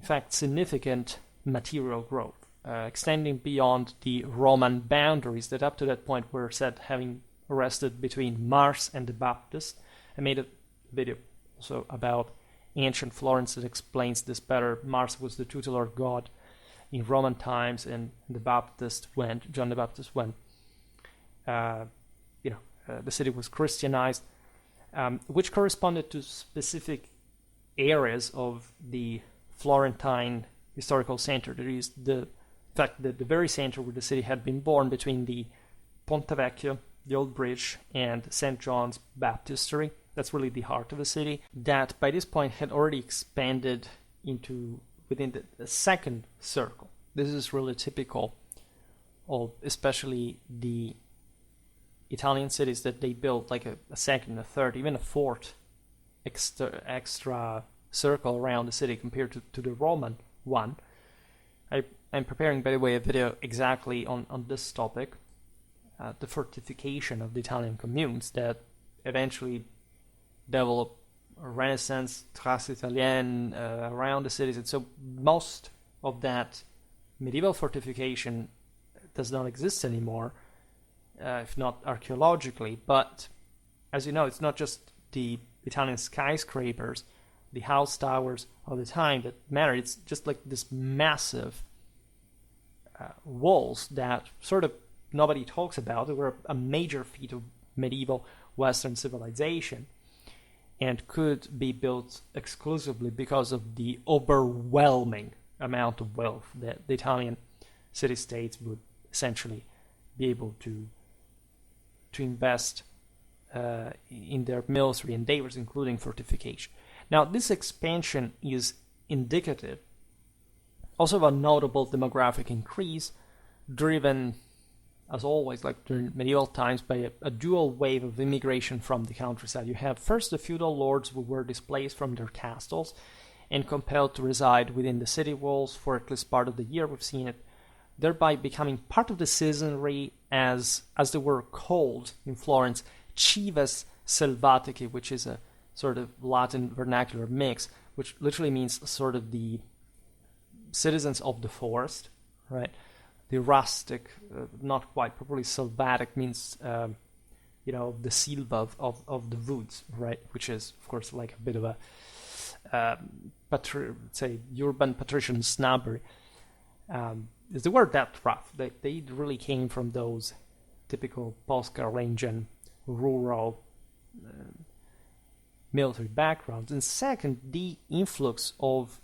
in fact, significant material growth, extending beyond the Roman boundaries that up to that point were said having rested between Mars and the Baptist. I made a video also about ancient Florence that explains this better. Mars was the tutelar god in Roman times, and John the Baptist, when the city was Christianized, which corresponded to specific areas of the Florentine historical center. There is the very center where the city had been born, between the Ponte Vecchio, the Old Bridge, and St. John's Baptistery. That's really the heart of the city, that by this point had already expanded into within the second circle. This is really typical of especially the Italian cities, that they built like a second, a third, even a fourth extra circle around the city compared to the Roman one. I'm preparing, by the way, a video exactly on this topic, the fortification of the Italian communes that eventually developed a Renaissance, trace italienne around the cities. And so most of that medieval fortification does not exist anymore, if not archaeologically. But as you know, it's not just the Italian skyscrapers, the house towers of the time that matter. It's just like this massive walls that sort of nobody talks about. They were a major feat of medieval Western civilization. and could be built exclusively because of the overwhelming amount of wealth that the Italian city-states would essentially be able to invest in their military endeavors, including fortification. Now, this expansion is indicative also of a notable demographic increase, driven, as always, like during medieval times, by a dual wave of immigration from the countryside. You have first the feudal lords who were displaced from their castles and compelled to reside within the city walls for at least part of the year. We've seen it, thereby becoming part of the citizenry, as they were called in Florence, cives selvatici, which is a sort of Latin vernacular mix, which literally means sort of the citizens of the forest, right? The rustic, not quite properly. Selvatic means, the silva of the woods, right? Which is, of course, like a bit of a, urban patrician snobbery. Is the word that rough? They really came from those typical post-Carolingian rural military backgrounds. And second, the influx of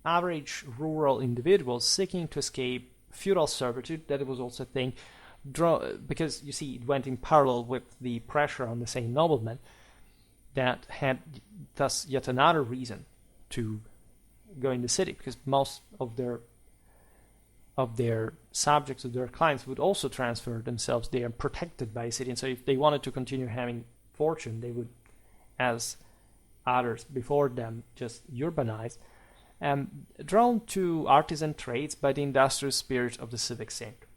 average rural individuals seeking to escape feudal servitude. That was also a thing, because you see it went in parallel with the pressure on the same noblemen that had thus yet another reason to go in the city, because most of their subjects, of their clients, would also transfer themselves there, protected by a city. And so if they wanted to continue having fortune, they would, as others before them, just urbanize, drawn to artisan trades by the industrial spirit of the civic centre.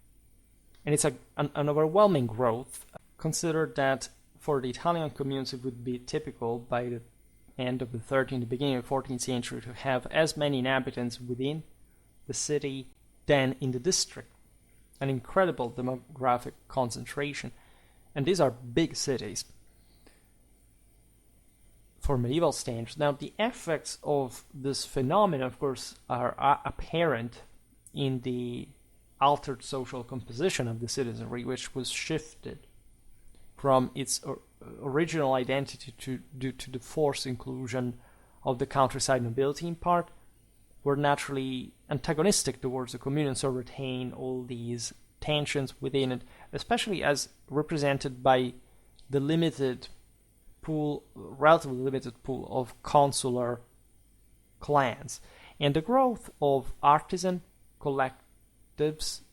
And it's an overwhelming growth. Consider that for the Italian communes it would be typical by the end of the 13th, the beginning of the 14th century, to have as many inhabitants within the city than in the district. An incredible demographic concentration. And these are big cities for medieval standards. Now, the effects of this phenomenon, of course, are apparent in the altered social composition of the citizenry, which was shifted from its original identity due to the forced inclusion of the countryside nobility in part, were naturally antagonistic towards the commune, and so retain all these tensions within it, especially as represented by the relatively limited pool of consular clans, and the growth of artisan collectives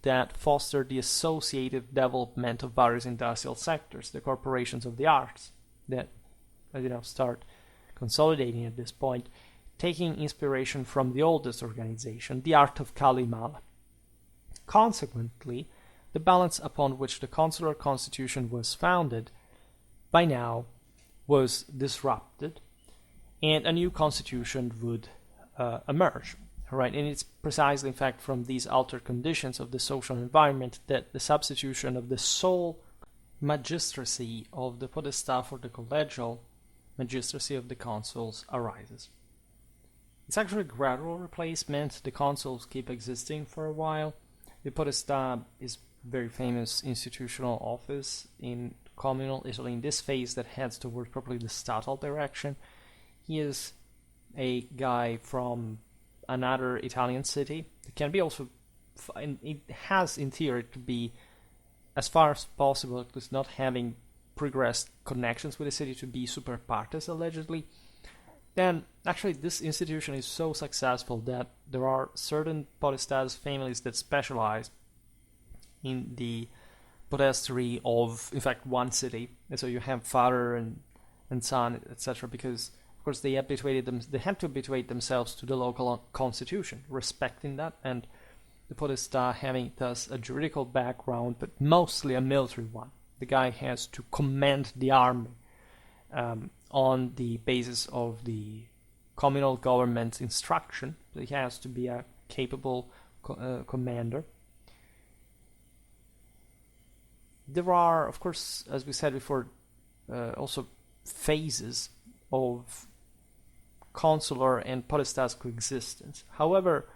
that foster the associative development of various industrial sectors, the corporations of the arts that start consolidating at this point, taking inspiration from the oldest organization, the art of Calimala. Consequently, the balance upon which the consular constitution was founded by now was disrupted, and a new constitution would emerge. Right? And it's precisely, in fact, from these altered conditions of the social environment that the substitution of the sole magistracy of the Podestà for the collegial magistracy of the consuls arises. It's actually a gradual replacement. The consuls keep existing for a while. The Podestà is a very famous institutional office in communal Italy in this phase that heads towards probably the statal direction. He is a guy from another Italian city. It can be also, it has in theory to be, as far as possible, at least not having progressed connections with the city, to be super partes allegedly. Then actually this institution is so successful that there are certain Podestà's families that specialize in the podestry of, in fact, one city. And so you have father and son, etc., because of course they had to habituate themselves to the local constitution, respecting that, and the Podestà having thus a juridical background, but mostly a military one. The guy has to command the army on the basis of the communal government's instruction. So he has to be a capable commander. There are, of course, as we said before, also phases of consular and Podestà's coexistence. However,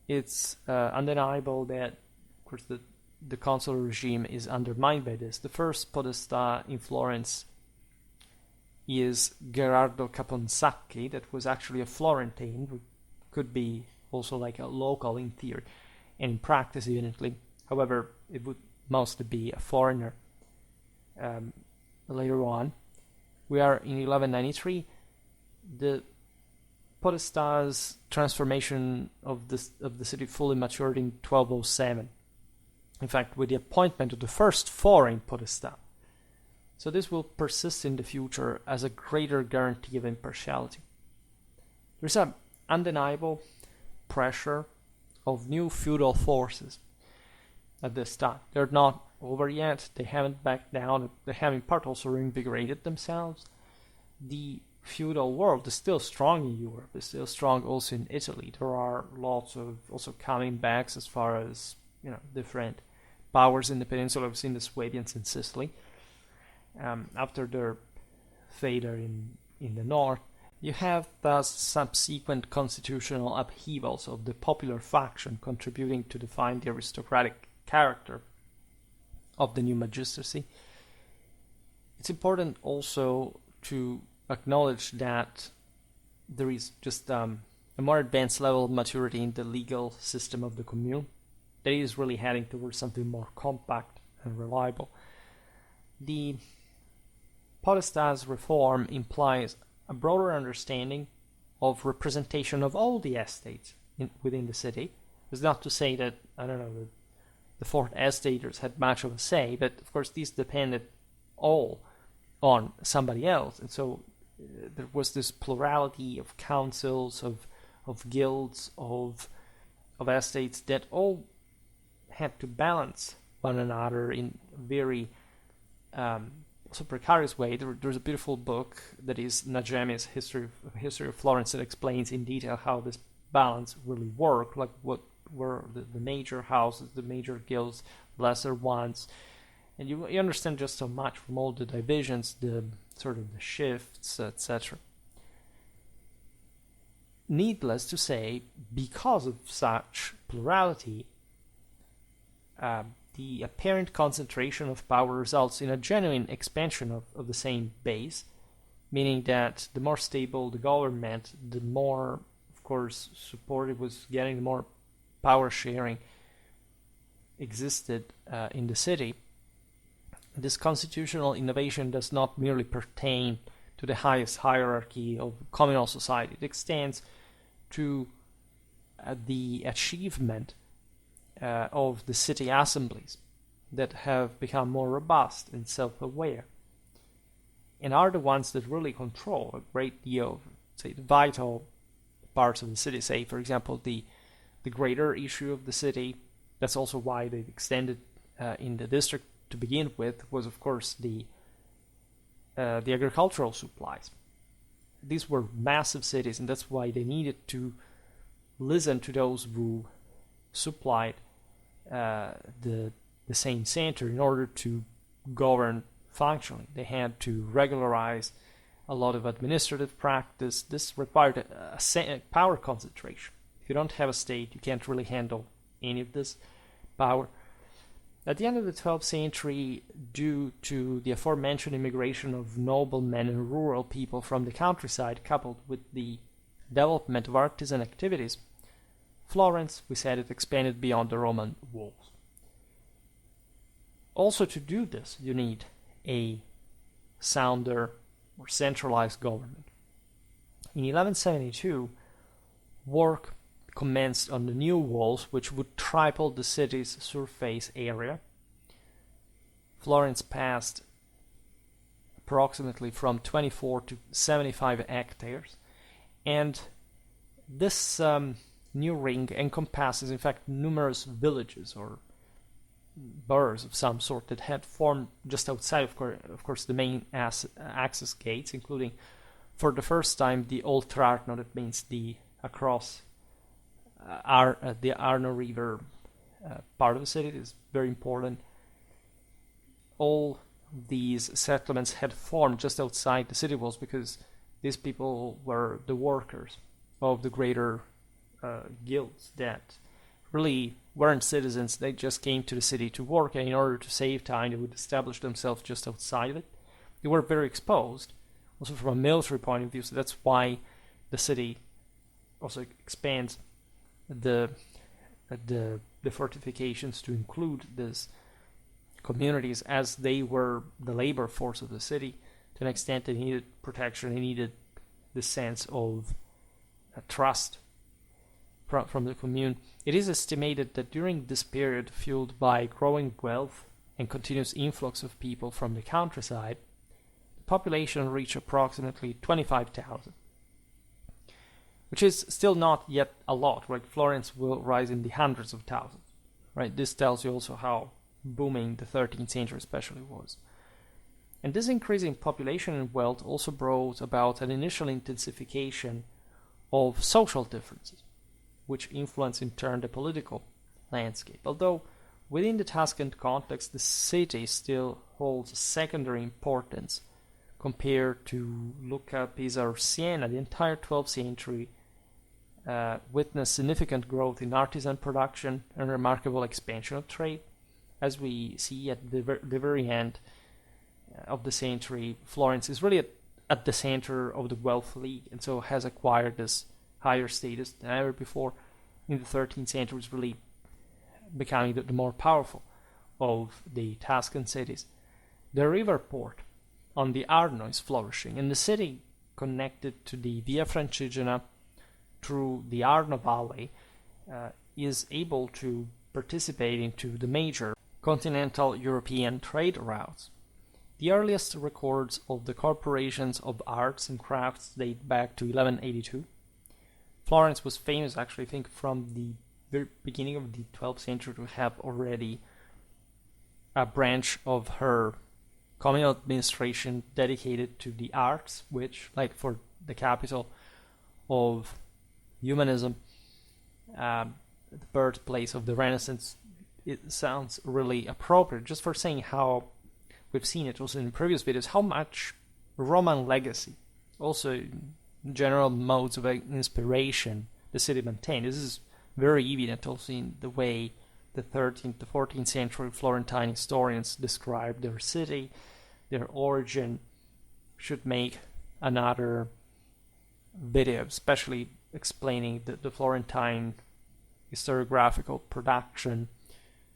it's undeniable that, of course, the consular regime is undermined by this. The first Podestà in Florence is Gerardo Caponsacchi, that was actually a Florentine, who could be also like a local in theory and in practice evidently. However, it would mostly be a foreigner. Later on, we are in 1193. The Podestà's transformation of the city fully matured in 1207. In fact, with the appointment of the first foreign Podestà. So this will persist in the future as a greater guarantee of impartiality. There's an undeniable pressure of new feudal forces at this time. They're not over yet. They haven't backed down. They have in part also reinvigorated themselves. The feudal world is still strong in Europe. It's still strong also in Italy. There are lots of also coming backs as far as different powers in the peninsula. We've seen the Swabians in Sicily. After their failure in the north, you have thus subsequent constitutional upheavals of the popular faction contributing to define the aristocratic character of the new magistracy. It's important also to acknowledge that there is just a more advanced level of maturity in the legal system of the Commune that is really heading towards something more compact and reliable. The Podestà's reform implies a broader understanding of representation of all the estates within the city. It's not to say that, the fourth estaters had much of a say, but of course these depended all on somebody else. And so there was this plurality of councils, of guilds, of estates that all had to balance one another in a very also precarious way. There's a beautiful book that is Najemi's History of Florence that explains in detail how this balance really worked, like what were the major houses, the major guilds, lesser ones, and you understand just so much from all the divisions, the sort of the shifts, etc. Needless to say, because of such plurality, the apparent concentration of power results in a genuine expansion of the same base, meaning that the more stable the government, the more, of course, support it was getting, the more power sharing existed in the city. This constitutional innovation does not merely pertain to the highest hierarchy of communal society. It extends to the achievement of the city assemblies that have become more robust and self-aware, and are the ones that really control a great deal of, say, the vital parts of the city. Say, for example, the greater issue of the city. That's also why they extended in the district to begin with, was of course the agricultural supplies. These were massive cities, and that's why they needed to listen to those who supplied the same center in order to govern functionally. They had to regularize a lot of administrative practice. This required a power concentration. If you don't have a state, you can't really handle any of this power. At the end of the 12th century, due to the aforementioned immigration of noblemen and rural people from the countryside, coupled with the development of artisan activities, Florence, we said, it expanded beyond the Roman walls. Also, to do this, you need a sounder or centralized government. In 1172, work commenced on the new walls, which would triple the city's surface area. Florence passed approximately from 24 to 75 hectares, and this new ring encompasses, in fact, numerous villages or boroughs of some sort that had formed just outside, of course, the main access gates, including, for the first time, the Oltrarno, that means the across the Arno River part of the city. Is very important. All these settlements had formed just outside the city walls because these people were the workers of the greater guilds that really weren't citizens. They just came to the city to work, and in order to save time, they would establish themselves just outside of it. They were very exposed, also from a military point of view. So that's why the city also expands the fortifications to include these communities, as they were the labor force of the city. To an extent, they needed protection. They needed the sense of trust from the commune. It is estimated that during this period, fueled by growing wealth and continuous influx of people from the countryside, the population reached approximately 25,000, which is still not yet a lot, right? Florence will rise in the hundreds of thousands, right? This tells you also how booming the 13th century especially was. And this increasing population and wealth also brought about an initial intensification of social differences, which influence in turn the political landscape. Although within the Tuscan context, the city still holds secondary importance compared to Lucca, Pisa, or Siena. The entire 12th century witnessed significant growth in artisan production and remarkable expansion of trade. As we see at the very end of the century, Florence is really at the center of the Guelph League, and so has acquired this higher status than ever before. In the 13th century, it's really becoming the more powerful of the Tuscan cities. The river port on the Arno is flourishing, and the city, connected to the Via Francigena through the Arno Valley, is able to participate into the major continental European trade routes. The earliest records of the corporations of arts and crafts date back to 1182. Florence was famous, actually, I think, from the very beginning of the 12th century to have already a branch of her communal administration dedicated to the arts, which, like for the capital of humanism, the birthplace of the Renaissance, it sounds really appropriate, just for saying how we've seen it also in previous videos, how much Roman legacy, also general modes of inspiration, the city maintained. This is very evident also in the way the 13th to 14th century Florentine historians describe their city, their origin. Should make another video, especially explaining the Florentine historiographical production,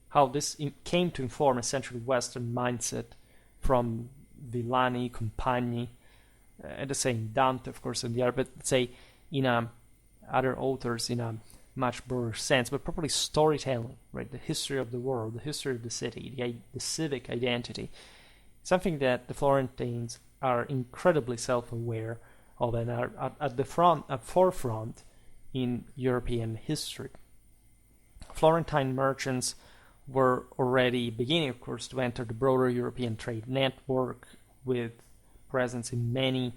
how this came to inform essentially Western mindset from Villani, Compagni, and the same Dante, of course, in the other, but say in other authors in a much broader sense, but properly storytelling, right? The history of the world, the history of the city, the civic identity, something that the Florentines are incredibly self-aware of and are at the forefront in European history. Florentine merchants were already beginning, of course, to enter the broader European trade network with presence in many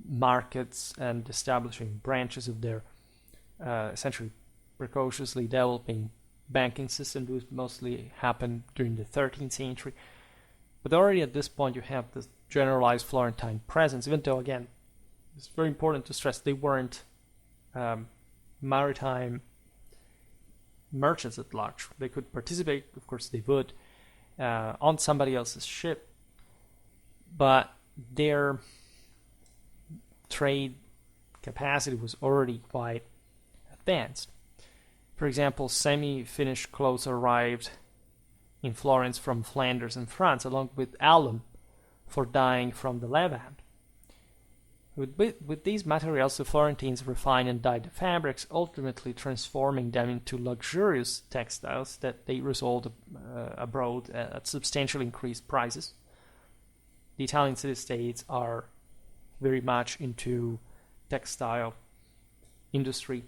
markets and establishing branches of their essentially precociously developing banking system, which mostly happened during the 13th century. But already at this point you have this generalized Florentine presence, even though, again, it's very important to stress they weren't maritime merchants at large. They could participate, of course they would, on somebody else's ship, but their trade capacity was already quite advanced. For example, semi-finished clothes arrived in Florence from Flanders and France, along with alum for dyeing from the Levant. With these materials, the Florentines refined and dyed the fabrics, ultimately transforming them into luxurious textiles that they resold abroad at substantially increased prices. The Italian city-states are very much into textile industry.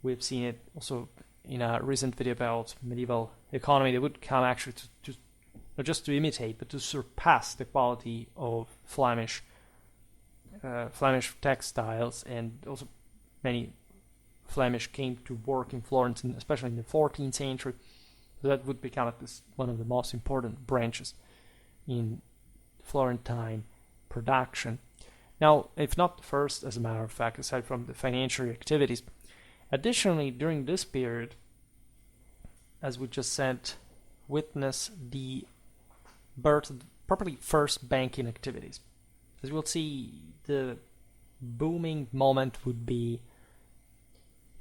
We've seen it also in a recent video about medieval economy. They would come actually to not just to imitate, but to surpass the quality of Flemish textiles, and also many Flemish came to work in Florence, especially in the 14th century. So that would become one of the most important branches in Florentine production. Now, if not the first, as a matter of fact, aside from the financial activities. Additionally, during this period, as we just said, witness the birth of properly first banking activities. as we'll see, the booming moment would be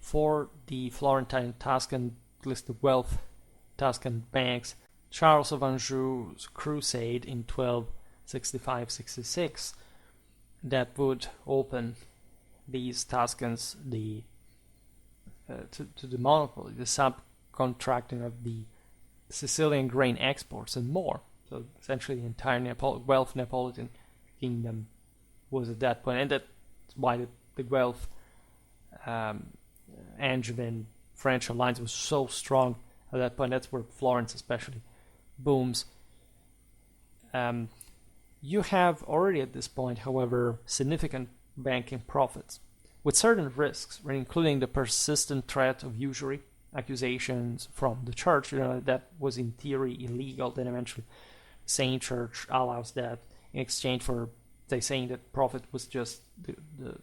for the Florentine Tuscan, at least the Guelph Tuscan banks, Charles of Anjou's crusade in 1265-66 that would open these Tuscans to the monopoly, the subcontracting of the Sicilian grain exports and more. So essentially the entire Guelph Neapolitan kingdom was at that point, and that's why the Guelph Angevin French alliance was so strong at that point. That's where Florence especially booms. You have already at this point, however, significant banking profits, with certain risks, including the persistent threat of usury, accusations from the church, that was in theory illegal, then eventually the same church allows that in exchange for, they saying that profit was just the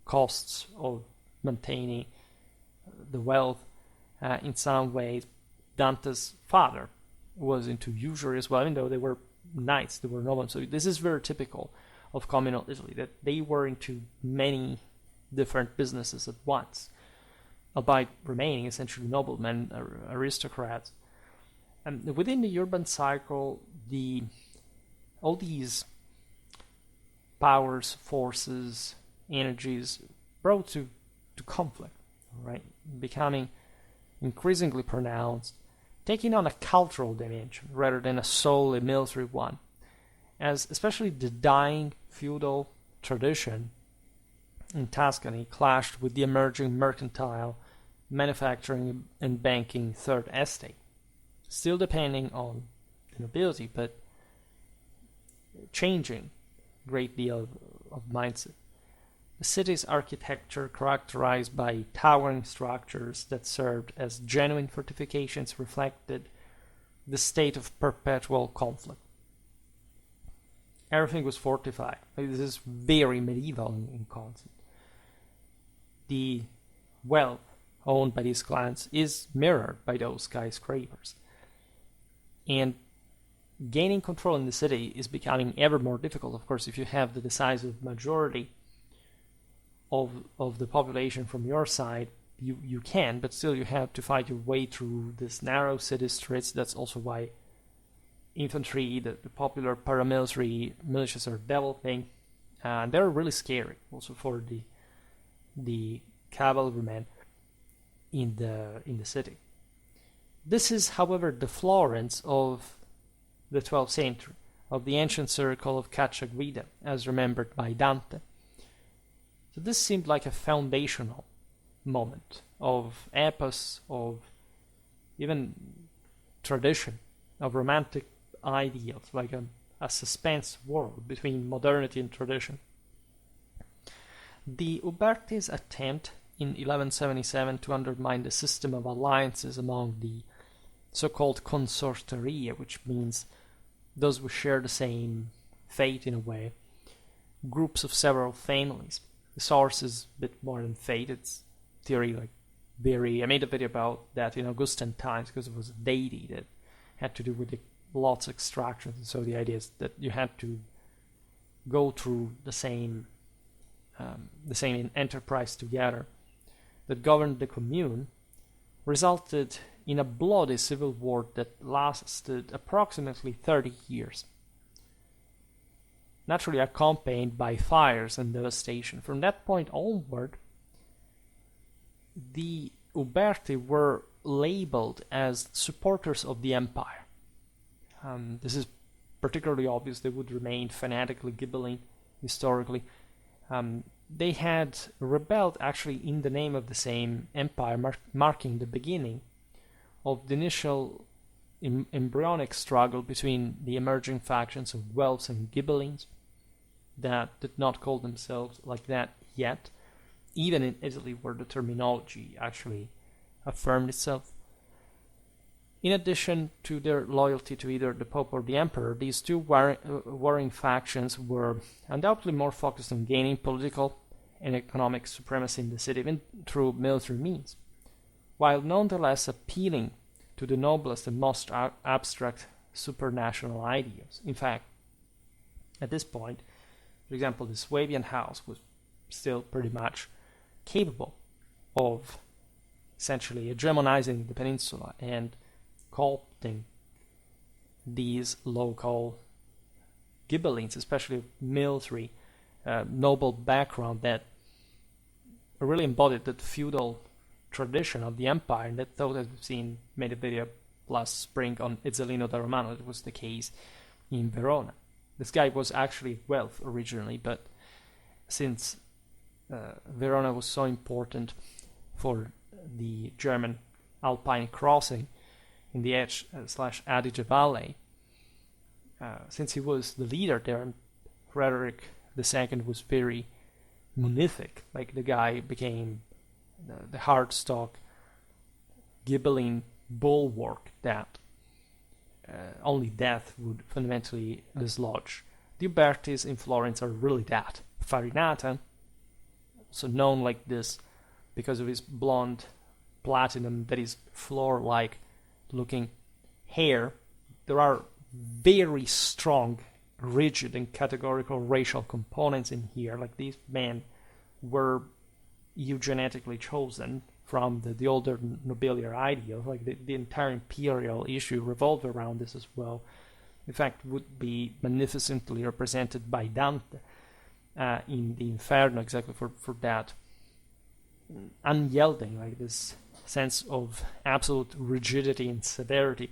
costs of maintaining the wealth. In some ways, Dante's father was into usury as well, even though they were knights, they were nobles. So this is very typical of communal Italy, that they were into many different businesses at once, albeit remaining essentially noblemen, aristocrats. And within the urban cycle, all these powers, forces, energies brought to conflict, right? Becoming increasingly pronounced, taking on a cultural dimension rather than a solely military one, as especially the dying feudal tradition in Tuscany clashed with the emerging mercantile, manufacturing, and banking third estate, still depending on the nobility, but changing a great deal of mindset. The city's architecture, characterized by towering structures that served as genuine fortifications, reflected the state of perpetual conflict. Everything was fortified. This is very medieval in concept. The wealth owned by these clans is mirrored by those skyscrapers. And gaining control in the city is becoming ever more difficult. Of course, if you have the decisive majority of the population from your side, you can, but still you have to fight your way through this narrow city streets. That's also why infantry, the popular paramilitary militias are developing, and they're really scary also for the cavalrymen in the city. This is, however, the Florence of the 12th century, of the ancient circle of Cacciaguida, as remembered by Dante. So this seemed like a foundational moment of epos, of even tradition, of romantic ideals, like a suspense world between modernity and tradition. The Ubertis' attempt in 1177 to undermine the system of alliances among the so-called consorteria, which means those who share the same fate in a way, groups of several families. The source is a bit more than fate, it's theory, like I made a video about that in Augustan times because it was a deity that had to do with the lots of extractions. And so the idea is that you had to go through the same enterprise together, that governed the Commune, resulted in a bloody civil war that lasted approximately 30 years. Naturally accompanied by fires and devastation. From that point onward, the Uberti were labeled as supporters of the empire. This is particularly obvious. They would remain fanatically Ghibelline historically. They had rebelled actually in the name of the same empire, marking the beginning of the initial embryonic struggle between the emerging factions of Guelphs and Ghibellines that did not call themselves like that yet, even in Italy where the terminology actually affirmed itself. In addition to their loyalty to either the Pope or the Emperor, these two warring factions were undoubtedly more focused on gaining political and economic supremacy in the city, even through military means, while nonetheless appealing to the noblest and most abstract supranational ideas. In fact, at this point, For example, the Swabian house was still pretty much capable of essentially hegemonizing the peninsula and co-opting these local Ghibellines, especially military, noble background that really embodied the feudal tradition of the empire, and that, though as we've seen, made a video last spring on Izzolino da Romano, it was the case in Verona. This guy was actually Guelph originally, but since Verona was so important for the German Alpine crossing in the Etsch/Adige Valley, since he was the leader there, Frederick II was very munific. Like, the guy became the hardstock Ghibelline bulwark that only death would fundamentally dislodge. The Ubertis in Florence are really that. Farinata, also known like this because of his blonde platinum, that is floor-like looking hair. There are very strong, rigid and categorical racial components in here. Like, these men were eugenetically chosen from the older nobiliar ideal. Like, the entire imperial issue revolved around this as well. In fact, would be magnificently represented by Dante in the Inferno, exactly for that unyielding, like this sense of absolute rigidity and severity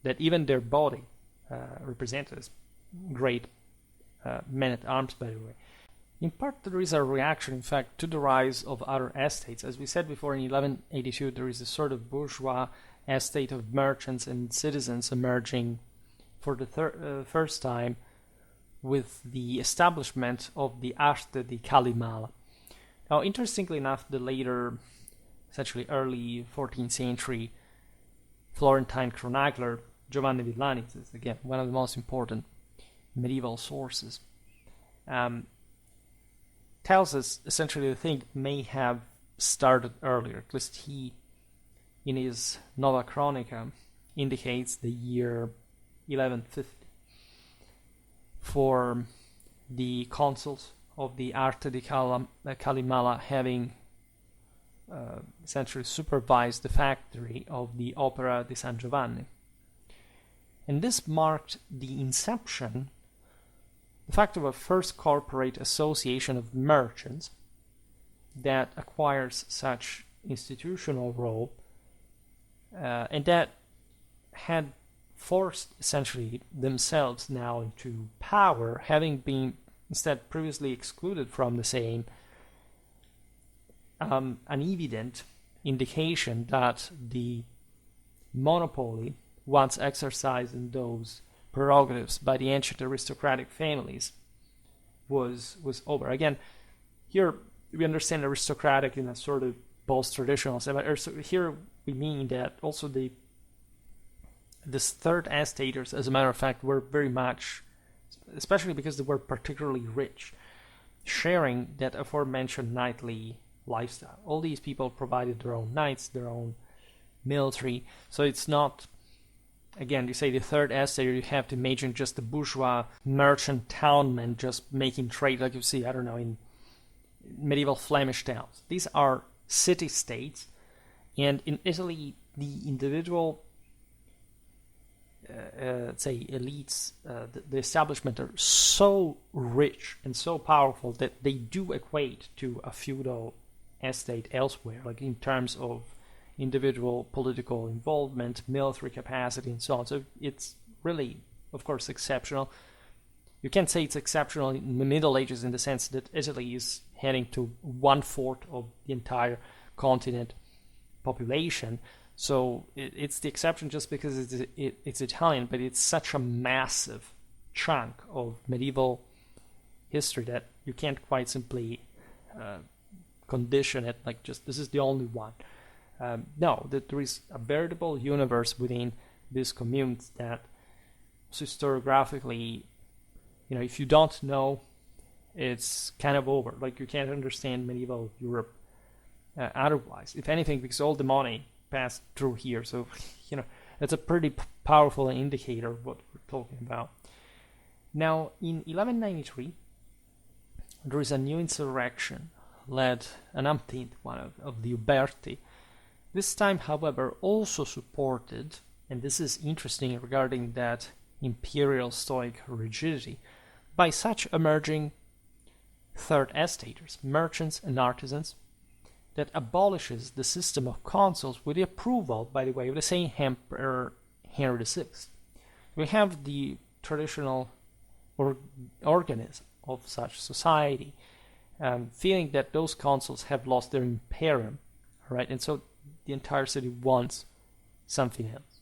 that even their body represented as great men-at-arms, by the way. In part, there is a reaction, in fact, to the rise of other estates. As we said before, in 1182, there is a sort of bourgeois estate of merchants and citizens emerging for the first time with the establishment of the Arte di Calimala. Now, interestingly enough, the later, essentially early 14th century Florentine chronicler Giovanni Villani, is again one of the most important medieval sources, tells us essentially the thing may have started earlier. At least he, in his Nova Chronica, indicates the year 1150 for the consuls of the Arte di Calimala having essentially supervised the factory of the Opera di San Giovanni. And this marked the inception, the fact of a first corporate association of merchants that acquires such institutional role, and that had forced essentially themselves now into power, having been instead previously excluded from the same, an evident indication that the monopoly, once exercising those prerogatives by the ancient aristocratic families, was over. Again, here we understand aristocratic in a sort of post-traditional sense, but here we mean that also this third estaters, as a matter of fact, were very much, especially because they were particularly rich, sharing that aforementioned knightly lifestyle. All these people provided their own knights, their own military, so it's not, again, you say the third estate, you have to imagine just the bourgeois merchant townmen just making trade like you see, I don't know, in medieval Flemish towns. These are city-states, and in Italy, the individual say elites, the establishment are so rich and so powerful that they do equate to a feudal estate elsewhere, like in terms of individual political involvement, military capacity, and so on. So it's really, of course, exceptional. You can't say it's exceptional in the Middle Ages in the sense that Italy is heading to 1/4 of the entire continent population. So it's the exception just because it's Italian, but it's such a massive chunk of medieval history that you can't quite simply condition it like just this is the only one. No, that there is a veritable universe within these communes that historiographically, if you don't know, it's kind of over. Like, you can't understand medieval Europe otherwise. If anything, because all the money passed through here. So, it's a pretty powerful indicator of what we're talking about. Now, in 1193, there is a new insurrection led, an umpteenth one of the Uberti. This time, however, also supported, and this is interesting regarding that imperial Stoic rigidity, by such emerging third estaters, merchants and artisans, that abolishes the system of consuls with the approval, by the way, of the same Emperor Henry VI. We have the traditional organism of such society, feeling that those consuls have lost their imperium, right? And so the entire city wants something else.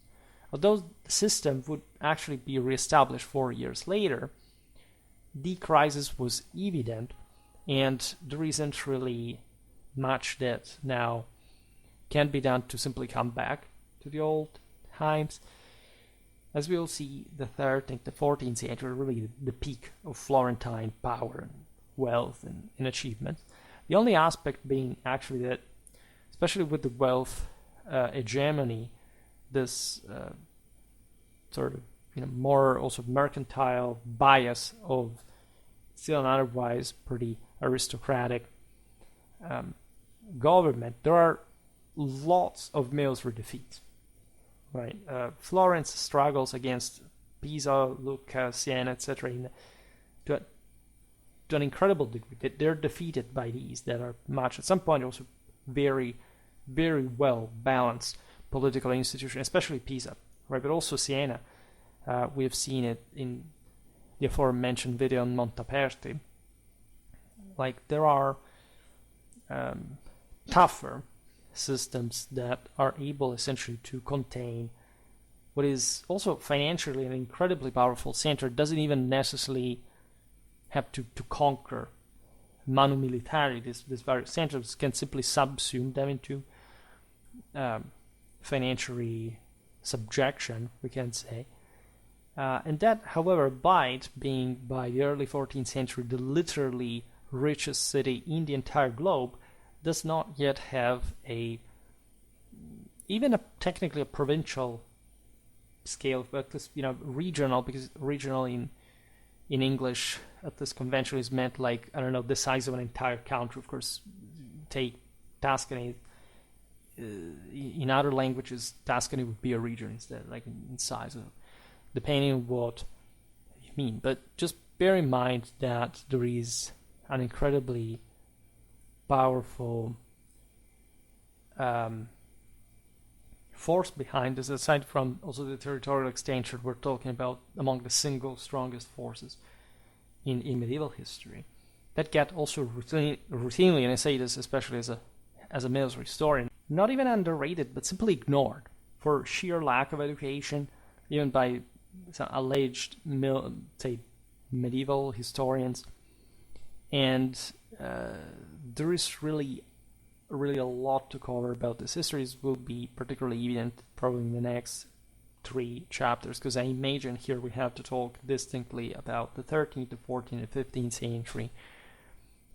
Although the system would actually be reestablished 4 years later, the crisis was evident, and there isn't really much that now can be done to simply come back to the old times. As we will see, the 13th, the 14th century are really the peak of Florentine power and wealth and achievement. The only aspect being actually that, especially with the wealth hegemony, this sort of more also mercantile bias of still an otherwise pretty aristocratic government, there are lots of military defeats. Right, Florence struggles against Pisa, Lucca, Siena, etc. To an incredible degree. They're defeated by these that are much at some point also very, very well balanced political institutions, especially Pisa, right? But also Siena. We have seen it in the aforementioned video on Montaperti. Like there are tougher systems that are able essentially to contain what is also financially an incredibly powerful center. Doesn't even necessarily have to conquer manu militari. These various centers can simply subsume them into financially subjection, we can say. And that, however, albeit being by the early 14th century the richest city in the entire globe, does not yet have even technically a provincial scale, but this, regional, because regional in English at this convention is meant like, I don't know, the size of an entire country. Of course, take Tuscany. In other languages, Tuscany would be a region instead, like in size, depending on what you mean. But just bear in mind that there is an incredibly powerful force behind this, aside from also the territorial extension we're talking about, among the single strongest forces in medieval history, that get also routinely, and I say this especially as a military historian, not even underrated, but simply ignored for sheer lack of education, even by some alleged medieval historians. And there is really a lot to cover about this. Histories will be particularly evident probably in the next 3 chapters, because I imagine here we have to talk distinctly about the 13th, the 14th, and 15th century,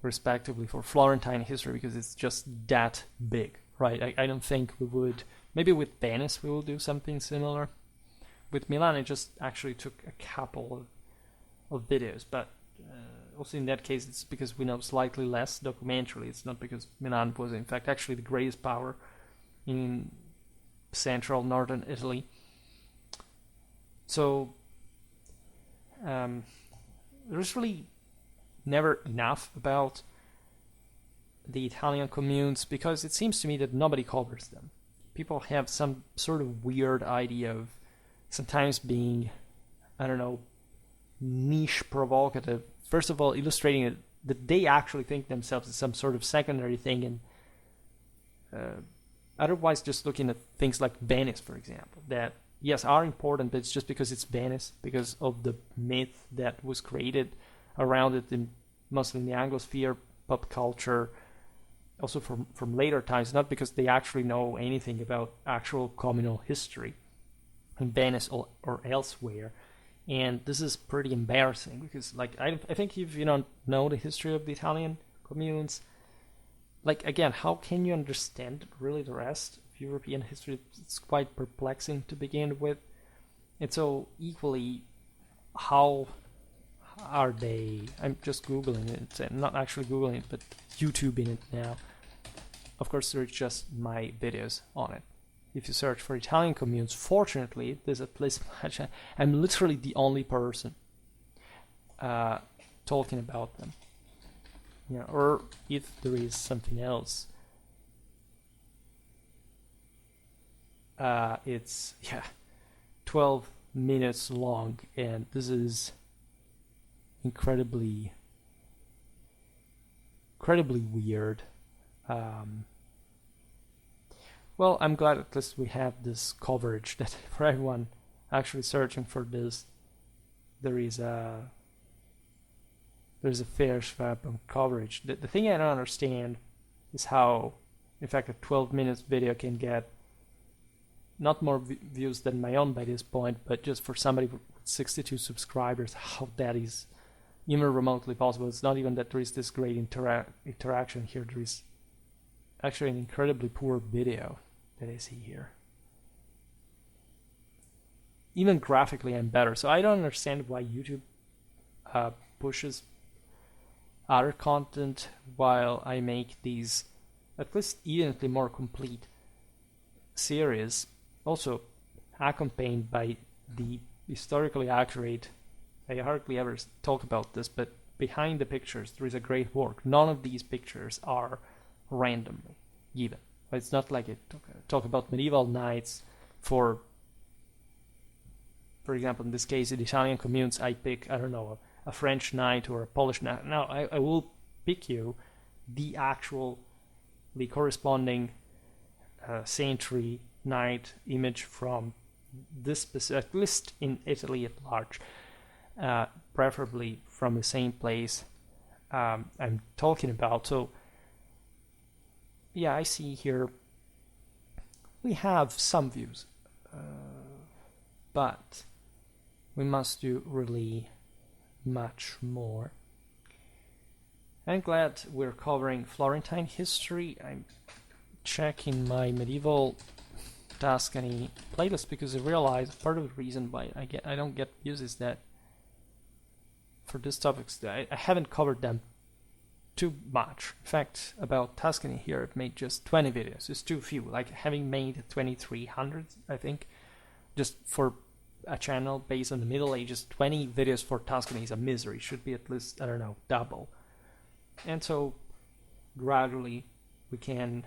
respectively, for Florentine history, because it's just that big, right? I don't think we would, maybe with Venice we will do something similar. With Milan, it just actually took a couple of videos, but also in that case, it's because we know slightly less documentarily. It's not because Milan was, in fact, actually the greatest power in central northern Italy. So there's really never enough about the Italian communes, because it seems to me that nobody covers them. People have some sort of weird idea of sometimes being, I don't know, niche provocative. First of all, illustrating it, that they actually think themselves as some sort of secondary thing, and otherwise just looking at things like Venice, for example, that, yes, are important, but it's just because it's Venice, because of the myth that was created around it, mostly in the Anglosphere, pop culture, also from later times, not because they actually know anything about actual communal history in Venice or elsewhere. And this is pretty embarrassing, because I think if you don't know the history of the Italian communes, again, how can you understand really the rest of European history? It's quite perplexing to begin with. And so equally, how are they? I'm just Googling it. I'm not actually Googling it, but YouTubing it now. Of course, there's just my videos on it. If you search for Italian communes, fortunately, there's a place. I'm literally the only person talking about them. Yeah, or if there is something else, it's 12 minutes long, and this is incredibly weird. Well, I'm glad at least we have this coverage, that for everyone actually searching for this, there's a fair Schwerpunkt coverage. The thing I don't understand is how, in fact, a 12 minutes video can get not more views than my own by this point, but just for somebody with 62 subscribers, how that is even remotely possible. It's not even that there is this great interaction here. There is actually an incredibly poor video that I see here. Even graphically, I'm better. So I don't understand why YouTube pushes other content while I make these at least evidently more complete series, also accompanied by the historically accurate. I hardly ever talk about this, but behind the pictures there is a great work. None of these pictures are randomly given. It's not like it talk about medieval knights for example, in this case, in Italian communes, I pick, I don't know, a French knight or a Polish knight. No, I will pick you the corresponding century knight image from this specific, at least in Italy at large, preferably from the same place I'm talking about. So yeah, I see here we have some views, but we must do really much more. I'm glad we're covering Florentine history. I'm checking my medieval Tuscany playlist because I realized part of the reason why I don't get views is that for these topics I haven't covered them too much. In fact, about Tuscany here, I've made just 20 videos. It's too few. Like having made 2,300, I think, just for a channel based on the Middle Ages, 20 videos for Tuscany is a misery. It should be at least, I don't know, double. And so gradually we can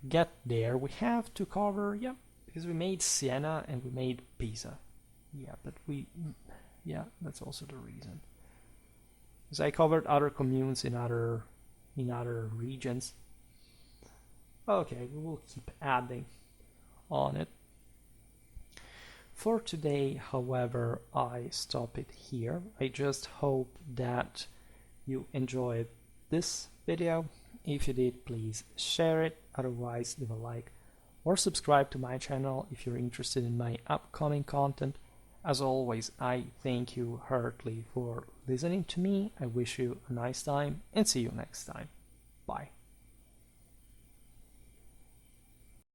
get there. We have to cover, because we made Siena and we made Pisa. That's also the reason. Because I covered other communes in other regions. Okay, we will keep adding on it. For today, however, I stop it here. I just hope that you enjoyed this video. If you did, please share it. Otherwise, leave a like or subscribe to my channel if you're interested in my upcoming content. As always, I thank you heartily for listening to me. I wish you a nice time and see you next time. Bye.